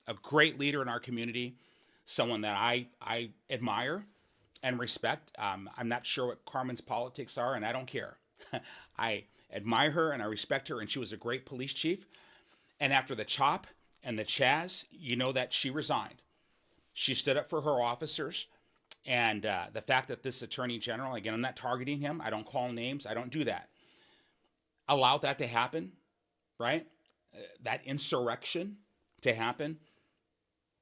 a great leader in our community, someone that I admire and respect. I'm not sure what Carmen's politics are, and I don't care. I admire her and I respect her, and she was a great police chief. And after the CHOP and the Chaz, you know that she resigned. She stood up for her officers. And the fact that this attorney general, again, I'm not targeting him. I don't call names. I don't do that. Allowed that to happen, right? That insurrection to happen,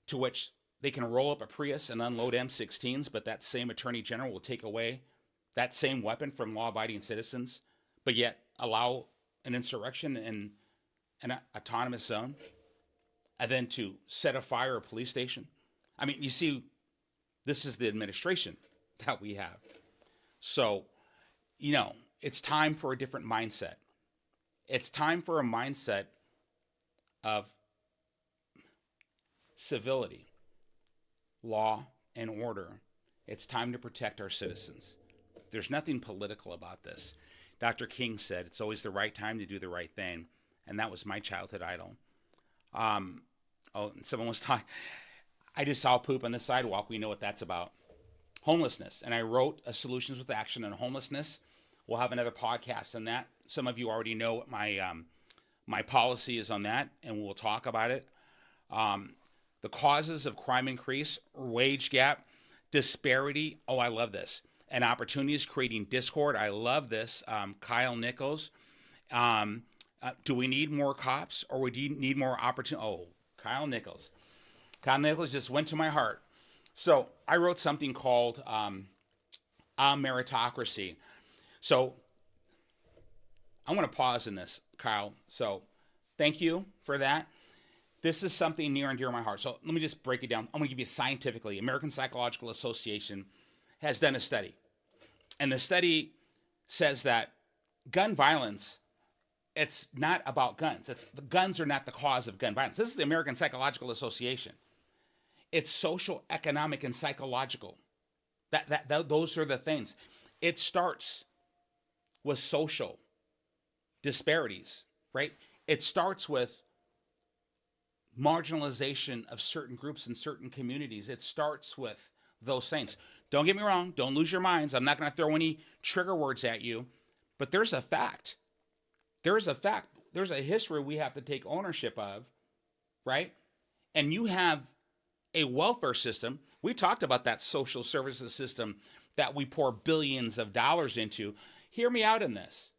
to which they can roll up a Prius and unload M16s, but that same attorney general will take away that same weapon from law-abiding citizens, but yet allow an insurrection in an autonomous zone, and then to set afire a police station. I mean, you see, this is the administration that we have. So, it's time for a different mindset. It's time for a mindset of civility, law, and order. It's time to protect our citizens. There's nothing political about this. Dr. King said, it's always the right time to do the right thing. And that was my childhood idol. And someone was talking. I just saw poop on the sidewalk. We know what that's about. Homelessness. And I wrote a Solutions with Action on homelessness. We'll have another podcast on that. Some of you already know what my policy is on that, and we'll talk about it. The causes of crime increase, wage gap, disparity. Oh, I love this. And opportunities creating discord. I love this. Kyle Nichols. Do we need more cops, or we need more opportunity? Oh, Kyle Nichols. Kyle Nichols just went to my heart. So I wrote something called Meritocracy. So I'm going to pause in this, Kyle. So thank you for that. This is something near and dear to my heart. So let me just break it down. I'm going to give you scientifically. American Psychological Association has done a study. And the study says that gun violence, it's not about guns. The guns are not the cause of gun violence. This is the American Psychological Association. It's social, economic, and psychological. Those are the things. It starts with social disparities, right? It starts with marginalization of certain groups in certain communities. It starts with those things. Don't get me wrong. Don't lose your minds. I'm not going to throw any trigger words at you, but there's a fact. There is a fact. There's a history we have to take ownership of right? And you have a welfare system. We talked about that social services system that we pour billions of dollars into. Hear me out in this.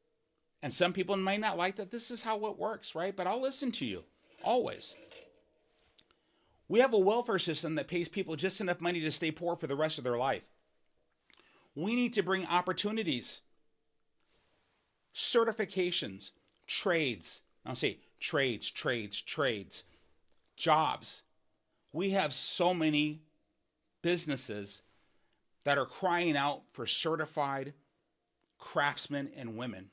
And some people might not like that. This is how it works, right? But I'll listen to you, always. We have a welfare system that pays people just enough money to stay poor for the rest of their life. We need to bring opportunities, certifications, trades. I'll say trades, jobs. We have so many businesses that are crying out for certified craftsmen and women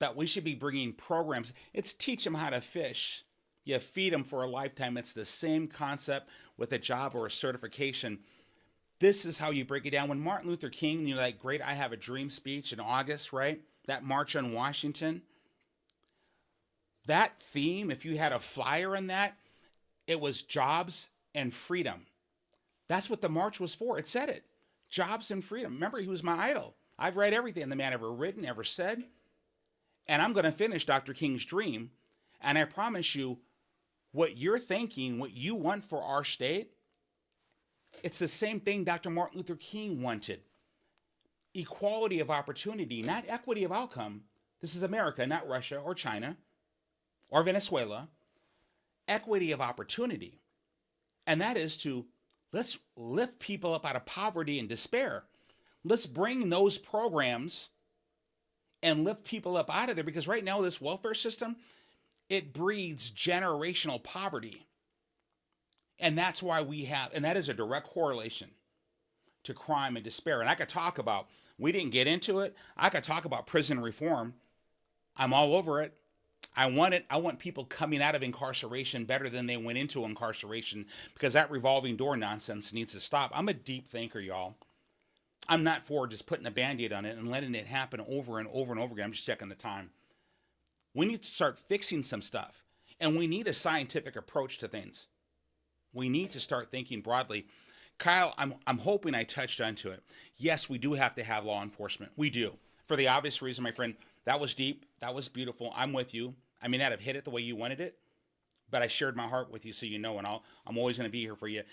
that we should be bringing programs. It's teach them how to fish. You feed them for a lifetime. It's the same concept with a job or a certification. This is how you break it down. When Martin Luther King, that great I Have a Dream speech in August, right? That March on Washington. That theme, if you had a flyer in that, it was jobs and freedom. That's what the march was for. It said it. Jobs and freedom. Remember, he was my idol. I've read everything the man ever written, ever said. And I'm going to finish Dr. King's dream. And I promise you, what you're thinking, what you want for our state, it's the same thing Dr. Martin Luther King wanted. Equality of opportunity, not equity of outcome. This is America, not Russia or China or Venezuela. Equity of opportunity. And that is to let's lift people up out of poverty and despair. Let's bring those programs and lift people up out of there, because right now this welfare system, it breeds generational poverty. And that's why and that is a direct correlation to crime and despair. And I could talk about, we didn't get into it, I could talk about prison reform. I'm all over it. I want people coming out of incarceration better than they went into incarceration, because that revolving door nonsense needs to stop. I'm a deep thinker, y'all. I'm not for just putting a Band-Aid on it and letting it happen over and over and over again. I'm just checking the time. We need to start fixing some stuff. And we need a scientific approach to things. We need to start thinking broadly. Kyle, I'm hoping I touched onto it. Yes, we do have to have law enforcement. We do. For the obvious reason, my friend, that was deep. That was beautiful. I'm with you. I may not have hit it the way you wanted it, but I shared my heart with you so you know, and I'm always going to be here for you.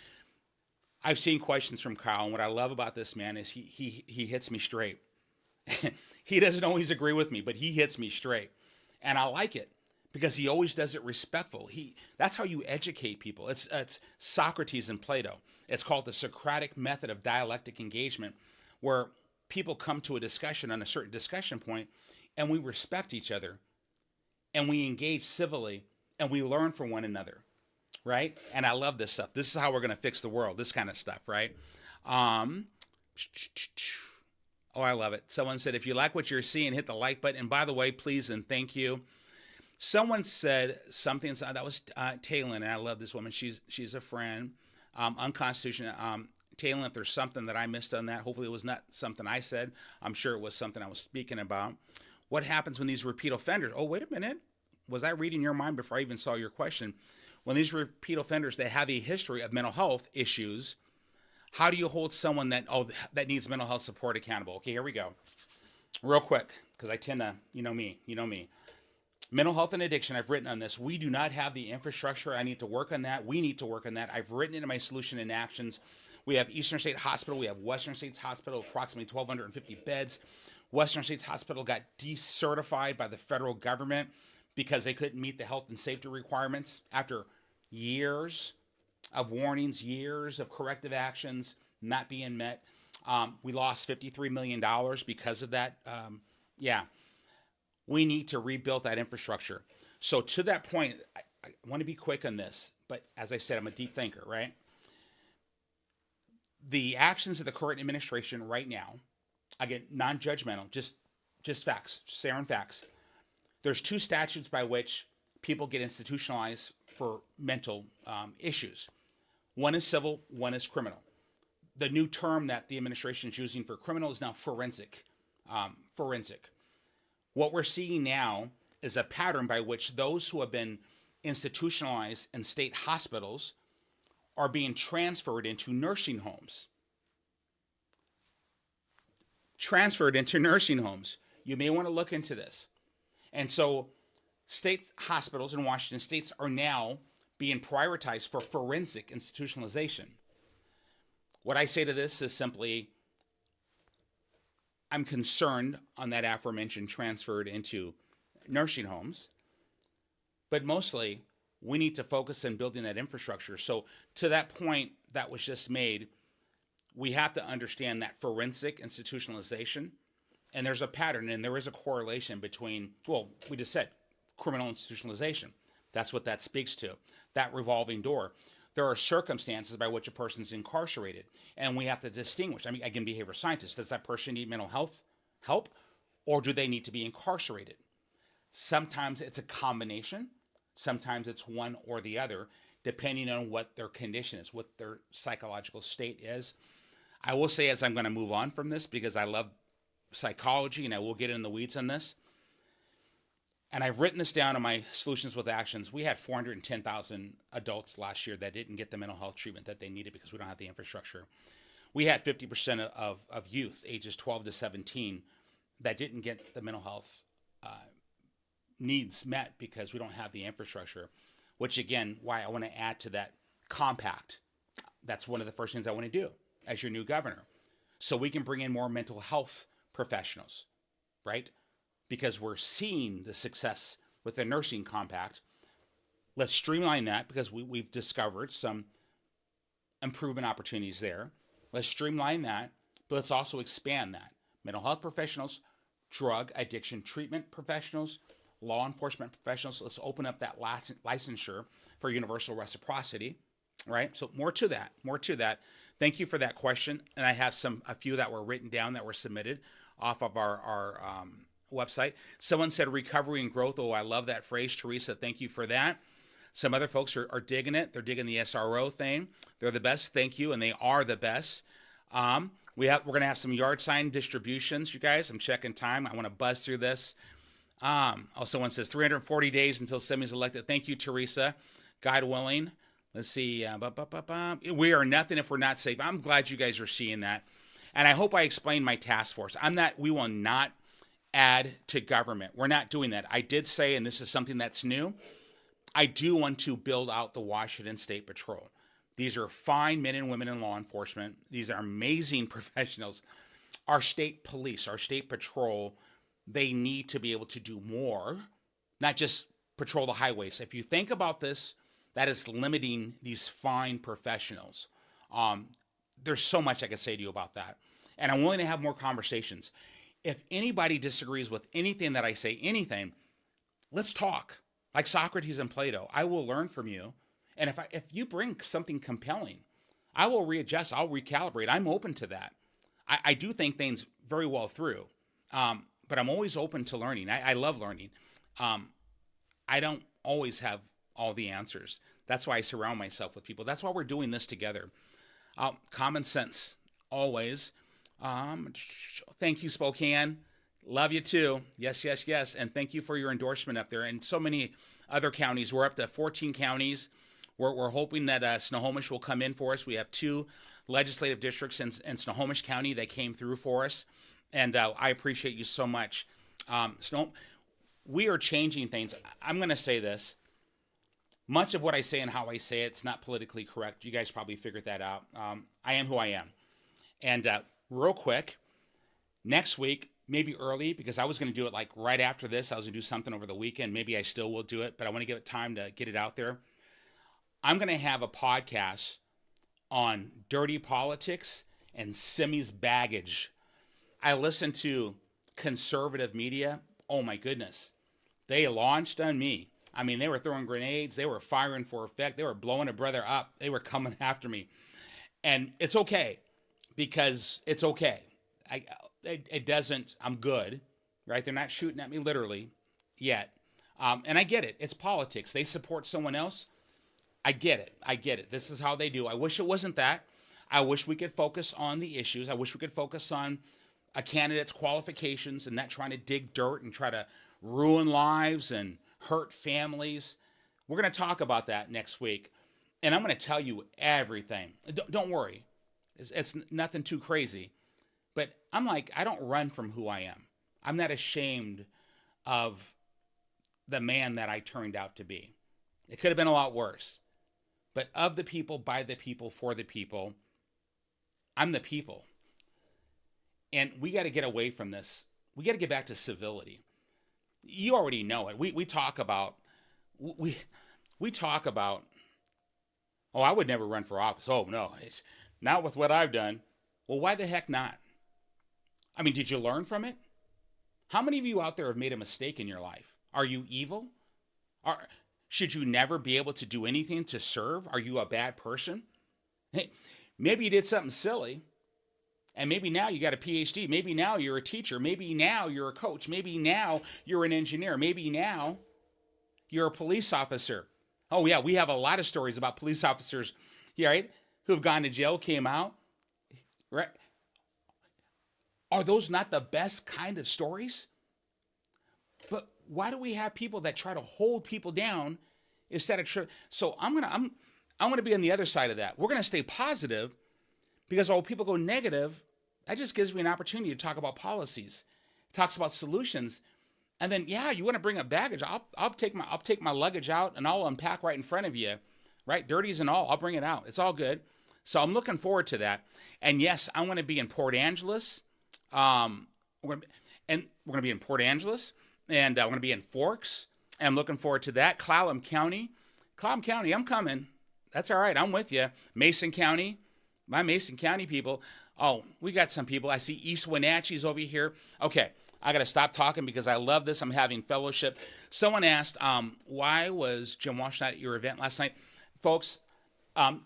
I've seen questions from Kyle, and what I love about this man is he hits me straight. He doesn't always agree with me, but he hits me straight. And I like it because he always does it respectful. That's how you educate people. It's Socrates and Plato. It's called the Socratic method of dialectic engagement, where people come to a discussion on a certain discussion point, and we respect each other, and we engage civilly, and we learn from one another. Right? And I love this stuff. This is how we're going to fix the world. This kind of stuff, right? Oh, I love it. Someone said, if you like what you're seeing, hit the like button. And by the way, please and thank you. Someone said something, that was Taylor, and I love this woman. She's a friend. Unconstitutional. Taylor, if there's something that I missed on that, hopefully it was not something I said. I'm sure it was something I was speaking about. What happens when these repeat offenders? Oh, wait a minute. Was I reading your mind before I even saw your question? When these repeat offenders, they have a history of mental health issues, how do you hold someone that needs mental health support accountable? Okay, here we go. Real quick, because I tend to, you know me. Mental health and addiction, I've written on this. We do not have the infrastructure. I need to work on that. We need to work on that. I've written it in my solution and actions. We have Eastern State Hospital. We have Western States Hospital, approximately 1,250 beds. Western States Hospital got decertified by the federal government because they couldn't meet the health and safety requirements after years of warnings, years of corrective actions not being met. We lost $53 million because of that. We need to rebuild that infrastructure. So to that point, I want to be quick on this, but as I said, I'm a deep thinker, right? The actions of the current administration right now, again, non-judgmental, just facts, sarin facts. There's two statutes by which people get institutionalized for mental issues. One is civil, one is criminal. The new term that the administration is using for criminal is now forensic. What we're seeing now is a pattern by which those who have been institutionalized in state hospitals are being transferred into nursing homes. You may want to look into this. And so state hospitals in Washington states are now being prioritized for forensic institutionalization. What I say to this is simply, I'm concerned on that aforementioned transferred into nursing homes, but mostly we need to focus on building that infrastructure. So to that point that was just made, we have to understand that forensic institutionalization, and there's a pattern and there is a correlation between, well, we just said criminal institutionalization. That's what that speaks to, that revolving door. There are circumstances by which a person's incarcerated, and we have to distinguish. I mean, again, behavioral scientists, does that person need mental health help, or do they need to be incarcerated? Sometimes it's a combination. Sometimes it's one or the other, depending on what their condition is, what their psychological state is. I will say, as I'm going to move on from this, because I love psychology and I will get in the weeds on this, and I've written this down in my Solutions with Actions. We had 410,000 adults last year that didn't get the mental health treatment that they needed because we don't have the infrastructure. We had 50% of youth ages 12 to 17 that didn't get the mental health needs met because we don't have the infrastructure, which again, why I want to add to that compact. That's one of the first things I want to do as your new governor. So we can bring in more mental health professionals, right? Because we're seeing the success with the nursing compact. Let's streamline that because we've discovered some improvement opportunities there. Let's streamline that, but let's also expand that. Mental health professionals, drug addiction treatment professionals, law enforcement professionals. Let's open up that licensure for universal reciprocity, right? So more to that. Thank you for that question. And I have a few that were written down that were submitted off of our website. Someone said recovery and growth. Oh, I love that phrase, Teresa. Thank you for that. Some other folks are digging it. They're digging the SRO thing. They're the best. Thank you. And they are the best. We're going to have some yard sign distributions, you guys. I'm checking time. I want to buzz through this. Someone says 340 days until Semi's elected. Thank you, Teresa. God willing. Let's see. We are nothing if we're not safe. I'm glad you guys are seeing that. And I hope I explained my task force. We will not add to government. We're not doing that. I did say, and this is something that's new, I do want to build out the Washington State Patrol. These are fine men and women in law enforcement. These are amazing professionals. Our state police, our state patrol, they need to be able to do more, not just patrol the highways. If you think about this, that is limiting these fine professionals. There's so much I could say to you about that. And I'm willing to have more conversations. If anybody disagrees with anything that I say, let's talk. Like Socrates and Plato, I will learn from you. And if you bring something compelling, I will readjust, I'll recalibrate. I'm open to that. I do think things very well through, but I'm always open to learning. I love learning. I don't always have all the answers. That's why I surround myself with people. That's why we're doing this together. Common sense, always. Thank you, Spokane. Love you too. Yes, yes, yes. And thank you for your endorsement up there. And so many other counties. We're up to 14 counties. We're hoping that Snohomish will come in for us. We have 2 legislative districts in Snohomish County that came through for us. And I appreciate you so much. We are changing things. I'm going to say this. Much of what I say and how I say it's not politically correct. You guys probably figured that out. I am who I am. And real quick, next week, maybe early, because I was going to do it like right after this. I was going to do something over the weekend. Maybe I still will do it, but I want to give it time to get it out there. I'm going to have a podcast on dirty politics and Semi's baggage. I listen to conservative media. Oh my goodness. They launched on me. I mean, they were throwing grenades. They were firing for effect. They were blowing a brother up. They were coming after me. And it's okay, because it's okay. It doesn't, I'm good, right? They're not shooting at me literally yet. And I get it. It's politics. They support someone else. I get it. This is how they do. I wish it wasn't that. I wish we could focus on the issues. I wish we could focus on a candidate's qualifications and not trying to dig dirt and try to ruin lives and hurt families. We're going to talk about that next week. And I'm going to tell you everything. Don't worry. It's nothing too crazy. But I don't run from who I am. I'm not ashamed of the man that I turned out to be. It could have been a lot worse. But of the people, by the people, for the people, I'm the people. And we got to get away from this. We got to get back to civility. You already know it. We talk about, we talk about, oh, I would never run for office. Oh, no, it's not with what I've done. Well, why the heck not? I mean, did you learn from it? How many of you out there have made a mistake in your life? Are you evil? Should you never be able to do anything to serve? Are you a bad person? Hey, maybe you did something silly, and maybe now you got a PhD. Maybe now you're a teacher. Maybe now you're a coach. Maybe now you're an engineer. Maybe now you're a police officer. Oh, yeah, we have a lot of stories about police officers, right, who have gone to jail, came out, right? Are those not the best kind of stories? But why do we have people that try to hold people down instead of so I'm gonna be on the other side of that. We're gonna stay positive, because when people go negative, that just gives me an opportunity to talk about policies, talks about solutions, and then yeah, you want to bring up baggage. I'll take my luggage out and I'll unpack right in front of you, right, dirties and all. I'll bring it out. It's all good. So I'm looking forward to that. And yes, I want to be in Port Angeles. We're gonna be in Port Angeles, and we're gonna be in Forks, and I'm looking forward to that. Clallam County, I'm coming. That's all right. I'm with you. Mason County, my Mason County people. Oh, we got some people. I see East Wenatchee's over here. Okay, I got to stop talking because I love this. I'm having fellowship. Someone asked, why was Jim Walsh not at your event last night? Folks,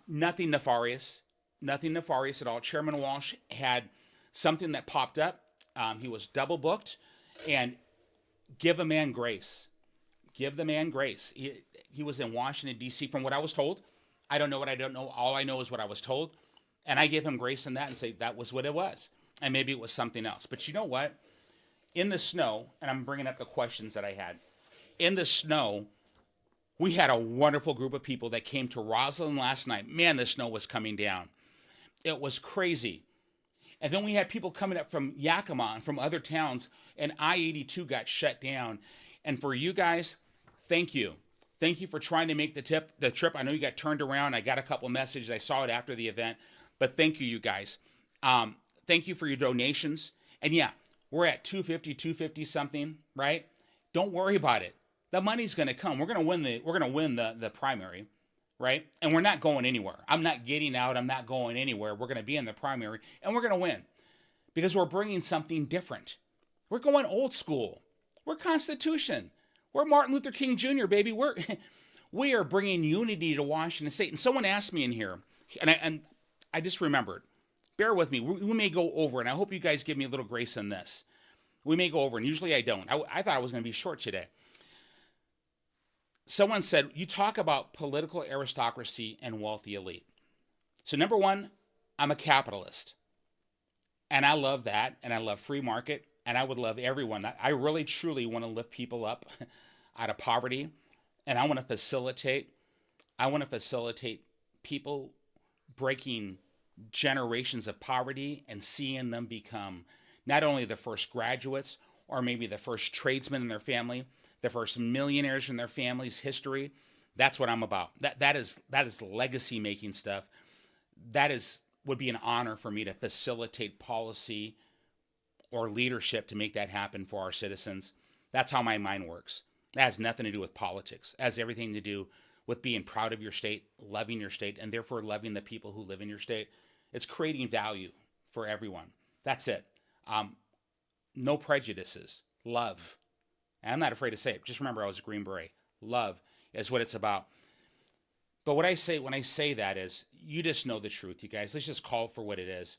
nothing nefarious at all. Chairman Walsh had something that popped up. He was double booked, and give a man grace. Give the man grace. He was in Washington, D.C. from what I was told. I don't know what I don't know. All I know is what I was told. And I give him grace in that and say that was what it was. And maybe it was something else. But you know what? In the snow, and I'm bringing up the questions that I had. In the snow, we had a wonderful group of people that came to Roslyn last night. Man, the snow was coming down. It was crazy. And then we had people coming up from Yakima and from other towns, and I-82 got shut down. And for you guys, thank you. Thank you for trying to make the trip. I know you got turned around. I got a couple messages. I saw it after the event. But thank you guys. Thank you for your donations. And yeah, we're at 250 something, right? Don't worry about it. The money's going to come. We're going to win the primary. Right? And we're not going anywhere. I'm not getting out. I'm not going anywhere. We're going to be in the primary, and we're going to win because we're bringing something different. We're going old school. We're Constitution. We're Martin Luther King Jr., baby. We are bringing unity to Washington State. And someone asked me in here, and I just remembered. Bear with me. We may go over, and I hope you guys give me a little grace on this. We may go over, and usually I don't. I thought I was going to be short today. Someone said, you talk about political aristocracy and wealthy elite. So number one, I'm a capitalist. And I love that. And I love free market. And I would love everyone. I really, truly want to lift people up out of poverty. And I want to facilitate people breaking generations of poverty and seeing them become not only the first graduates or maybe the first tradesmen in their family, the first millionaires in their family's history. That's what I'm about. That is legacy making stuff. Would be an honor for me to facilitate policy or leadership to make that happen for our citizens. That's how my mind works. That has nothing to do with politics. It has everything to do with being proud of your state, loving your state, and therefore loving the people who live in your state. It's creating value for everyone. That's it. No prejudices. Love. And I'm not afraid to say it. Just remember, I was a Green Beret. Love is what it's about. But what I say when I say that is, you just know the truth, you guys. Let's just call it for what it is.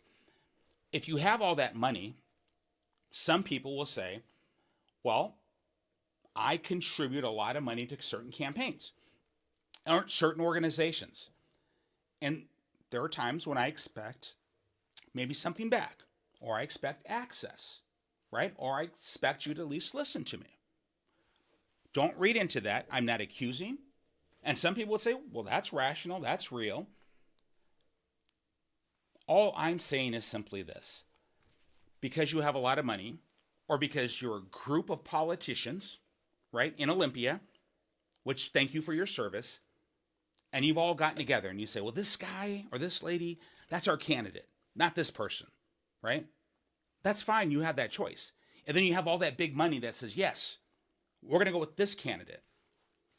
If you have all that money, some people will say, well, I contribute a lot of money to certain campaigns or certain organizations. And there are times when I expect maybe something back, or I expect access, right? Or I expect you to at least listen to me. Don't read into that. I'm not accusing. And some people would say, well, that's rational. That's real. All I'm saying is simply this. Because you have a lot of money, or because you're a group of politicians, right, in Olympia, which thank you for your service, and you've all gotten together and you say, well, this guy or this lady, that's our candidate, not this person, right? That's fine. You have that choice. And then you have all that big money that says, yes, we're going to go with this candidate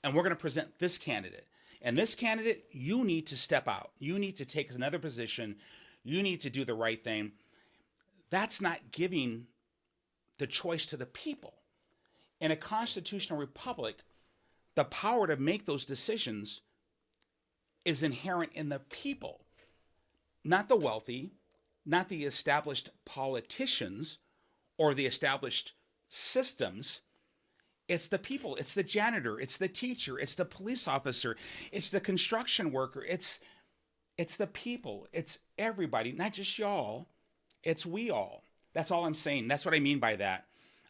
and we're going to present this candidate. And this candidate, you need to step out. You need to take another position. You need to do the right thing. That's not giving the choice to the people. In a constitutional republic, the power to make those decisions is inherent in the people, not the wealthy, not the established politicians or the established systems. It's the people. It's the janitor. It's the teacher. It's the police officer. It's the construction worker. It's the people. It's everybody, not just y'all. It's we all. That's all I'm saying. That's what I mean by that.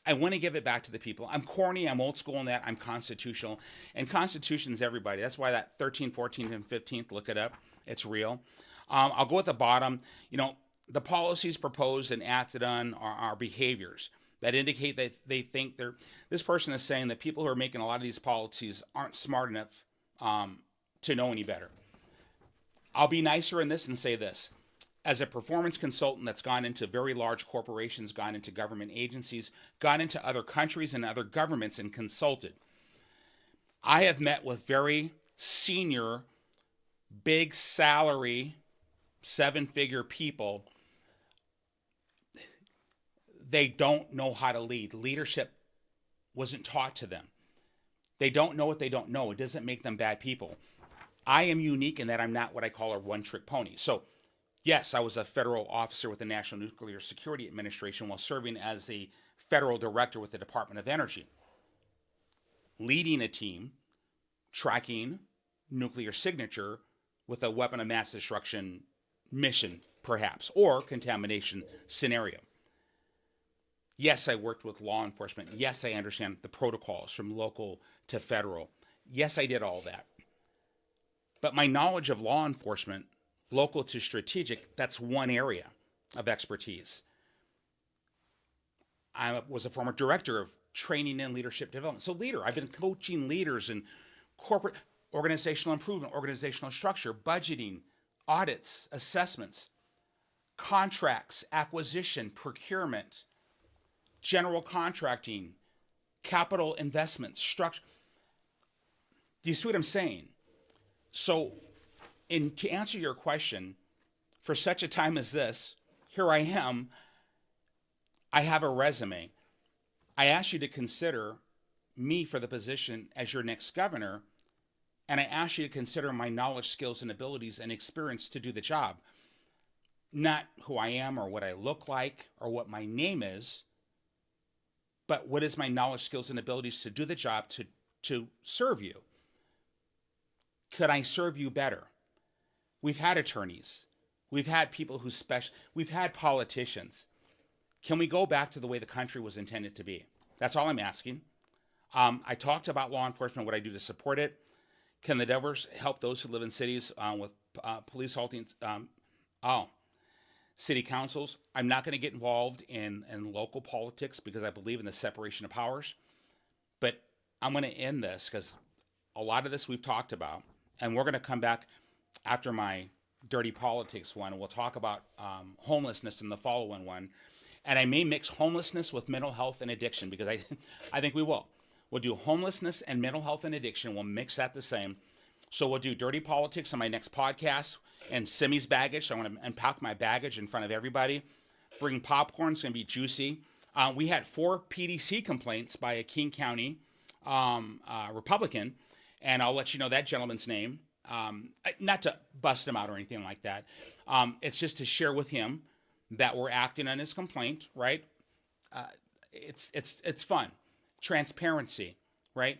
I want to give it back to the people. I'm corny. I'm old school in that. I'm constitutional. And Constitution's everybody. That's why that 13th, 14th, and 15th, look it up. It's real. I'll go at the bottom. You know, the policies proposed and acted on are behaviors that indicate that they think they're. This person is saying that people who are making a lot of these policies aren't smart enough to know any better. I'll be nicer in this and say this. As a performance consultant that's gone into very large corporations, gone into government agencies, gone into other countries and other governments and consulted, I have met with very senior, big salary, 7-figure people. They don't know how to lead. Leadership wasn't taught to them. They don't know what they don't know. It doesn't make them bad people. I am unique in that I'm not what I call a one-trick pony. So, yes, I was a federal officer with the National Nuclear Security Administration while serving as the federal director with the Department of Energy, leading a team tracking nuclear signature with a weapon of mass destruction mission, perhaps, or contamination scenario. Yes, I worked with law enforcement. Yes, I understand the protocols from local to federal. Yes, I did all that. But my knowledge of law enforcement, local to strategic, that's one area of expertise. I was a former director of training and leadership development. So leader, I've been coaching leaders in corporate organizational improvement, organizational structure, budgeting, audits, assessments, contracts, acquisition, procurement, general contracting, capital investments, structure. Do you see what I'm saying? So, to answer your question, for such a time as this, here I am. I have a resume. I ask you to consider me for the position as your next governor, and I ask you to consider my knowledge, skills, and abilities and experience to do the job. Not who I am or what I look like or what my name is, but what is my knowledge, skills, and abilities to do the job to serve you. Could I serve you better? We've had attorneys. We've had people we've had politicians. Can we go back to the way the country was intended to be? That's all I'm asking. I talked about law enforcement, what I do to support it. Can the Devers help those who live in cities with police halting? City councils. I'm not going to get involved in local politics because I believe in the separation of powers. But I'm going to end this because a lot of this we've talked about, and we're going to come back after my dirty politics one, and we'll talk about homelessness in the following one. And I may mix homelessness with mental health and addiction because I think we will. We'll do homelessness and mental health and addiction. We'll mix that the same. So we'll do dirty politics on my next podcast and Simi's baggage. So I want to unpack my baggage in front of everybody. Bring popcorn. It's going to be juicy. We had 4 PDC complaints by a King County Republican, and I'll let you know that gentleman's name. Not to bust him out or anything like that. It's just to share with him that we're acting on his complaint, right? It's fun. Transparency, right?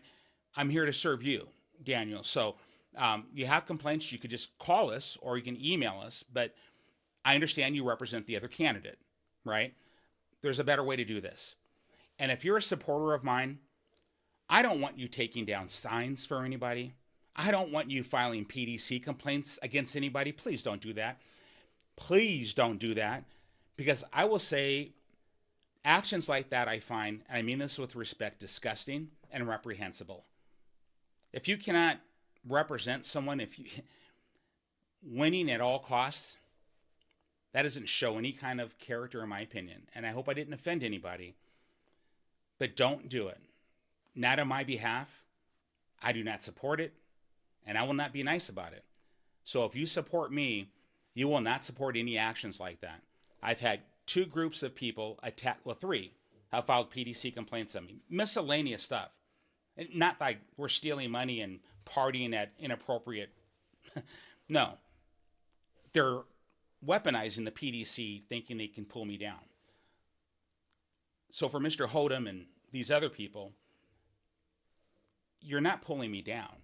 I'm here to serve you, Daniel. So you have complaints, you could just call us or you can email us, but I understand you represent the other candidate, right? There's a better way to do this. And if you're a supporter of mine, I don't want you taking down signs for anybody. I don't want you filing PDC complaints against anybody. Please don't do that. Please don't do that, because I will say Actions like that I find, and I mean this with respect, disgusting and reprehensible. If you cannot represent someone, if you winning at all costs, that doesn't show any kind of character in my opinion. And I hope I didn't offend anybody, but don't do it. Not on my behalf. I do not support it, and I will not be nice about it. So if you support me, you will not support any actions like that. I've had 2 groups of people attack, well, 3 have filed PDC complaints on me. Miscellaneous stuff. Not like we're stealing money and partying at inappropriate. No. They're weaponizing the PDC, thinking they can pull me down. So for Mr. Hodem and these other people, you're not pulling me down.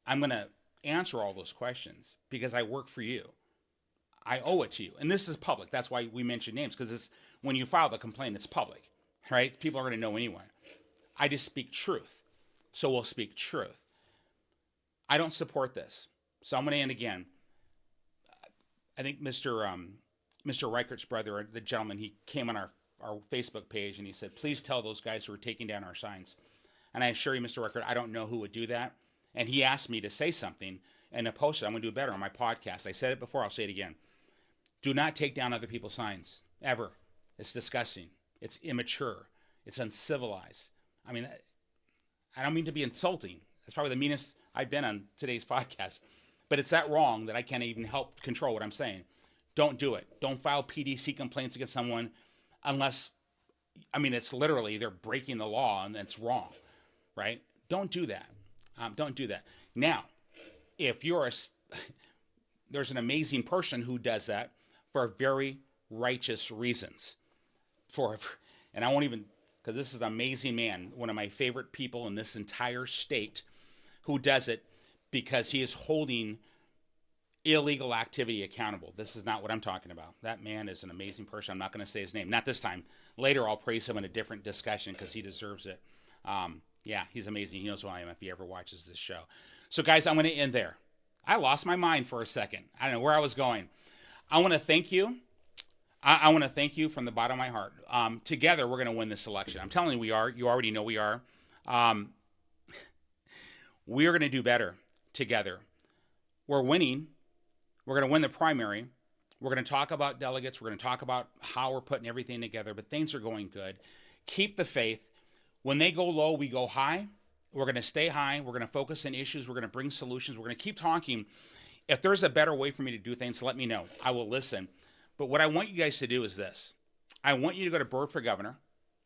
I'm going to answer all those questions because I work for you. I owe it to you. And this is public. That's why we mention names, because when you file the complaint, it's public, right? People are going to know anyway. I just speak truth. So we'll speak truth. I don't support this. So I'm going to end again. I think Mr. Reichert's brother, the gentleman, he came on our Facebook page and he said, please tell those guys who are taking down our signs. And I assure you, Mr. Reichert, I don't know who would do that. And he asked me to say something and to post it. I'm going to do it better on my podcast. I said it before. I'll say it again. Do not take down other people's signs, ever. It's disgusting. It's immature. It's uncivilized. I mean, I don't mean to be insulting. That's probably the meanest I've been on today's podcast. But it's that wrong that I can't even help control what I'm saying. Don't do it. Don't file PDC complaints against someone unless, I mean, it's literally they're breaking the law and it's wrong, right? Don't do that. Don't do that. Now, if you're there's an amazing person who does that for very righteous reasons. And I won't even, because this is an amazing man, one of my favorite people in this entire state, who does it because he is holding illegal activity accountable. This is not what I'm talking about. That man is an amazing person. I'm not going to say his name. Not this time. Later, I'll praise him in a different discussion because he deserves it. Yeah, he's amazing. He knows who I am if he ever watches this show. So, guys, I'm going to end there. I lost my mind for a second. I don't know where I was going. I want to thank you. I want to thank you from the bottom of my heart. Together, we're going to win this election. I'm telling you, we are. You already know we are. We are going to do better together. We're winning. We're going to win the primary. We're going to talk about delegates. We're going to talk about how we're putting everything together, but things are going good. Keep the faith. When they go low, we go high. We're going to stay high. We're going to focus on issues. We're going to bring solutions. We're going to keep talking. If there's a better way for me to do things, let me know. I will listen. But what I want you guys to do is this. I want you to go to Bird for Governor,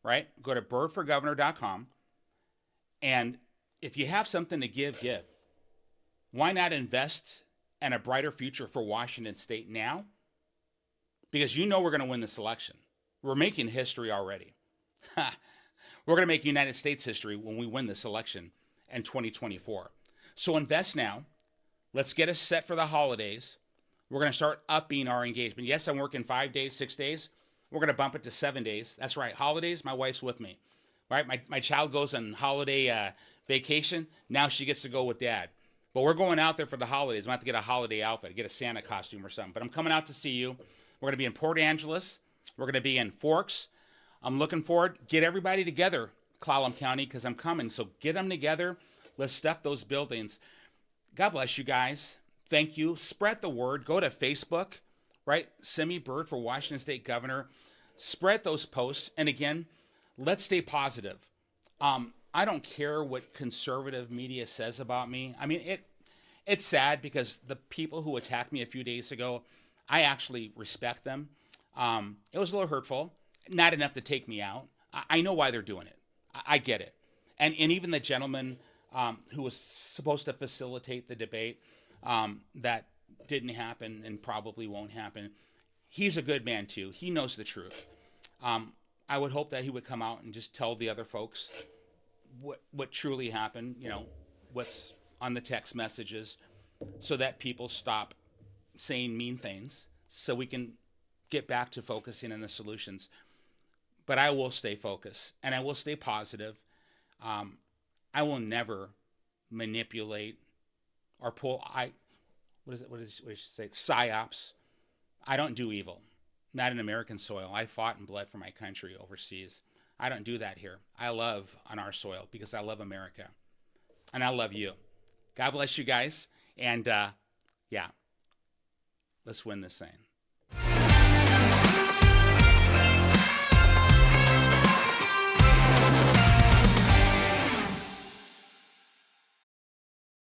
right? Go to birdforgovernor.com. And if you have something to give, give. Why not invest in a brighter future for Washington State now? Because you know we're going to win this election. We're making history already. We're going to make United States history when we win this election in 2024. So invest now. Let's get us set for the holidays. We're going to start upping our engagement. Yes, I'm working 5 days, 6 days. We're going to bump it to 7 days. That's right. Holidays, my wife's with me. Right? My child goes on holiday vacation. Now she gets to go with dad. But we're going out there for the holidays. I'm going to have to get a holiday outfit, get a Santa costume or something. But I'm coming out to see you. We're going to be in Port Angeles. We're going to be in Forks. I'm looking forward. Get everybody together, Clallam County, because I'm coming. So get them together. Let's stuff those buildings. God bless you guys. Thank you. Spread the word. Go to Facebook, right? Semi Bird for Washington State Governor. Spread those posts. And again, let's stay positive. I don't care what conservative media says about me. I mean, it's sad because the people who attacked me a few days ago, I actually respect them. It was a little hurtful. Not enough to take me out. I know why they're doing it. I get it. And even the gentleman who was supposed to facilitate the debate, that didn't happen and probably won't happen. He's a good man too. He knows the truth. I would hope that he would come out and just tell the other folks what truly happened, you know, what's on the text messages, so that people stop saying mean things so we can get back to focusing on the solutions. But I will stay focused and I will stay positive. I will never manipulate or pull, what did she say? Psyops. I don't do evil. not in American soil. I fought and bled for my country overseas. I don't do that here. I love on our soil because I love America. And I love you. God bless you guys. And yeah, let's win this thing.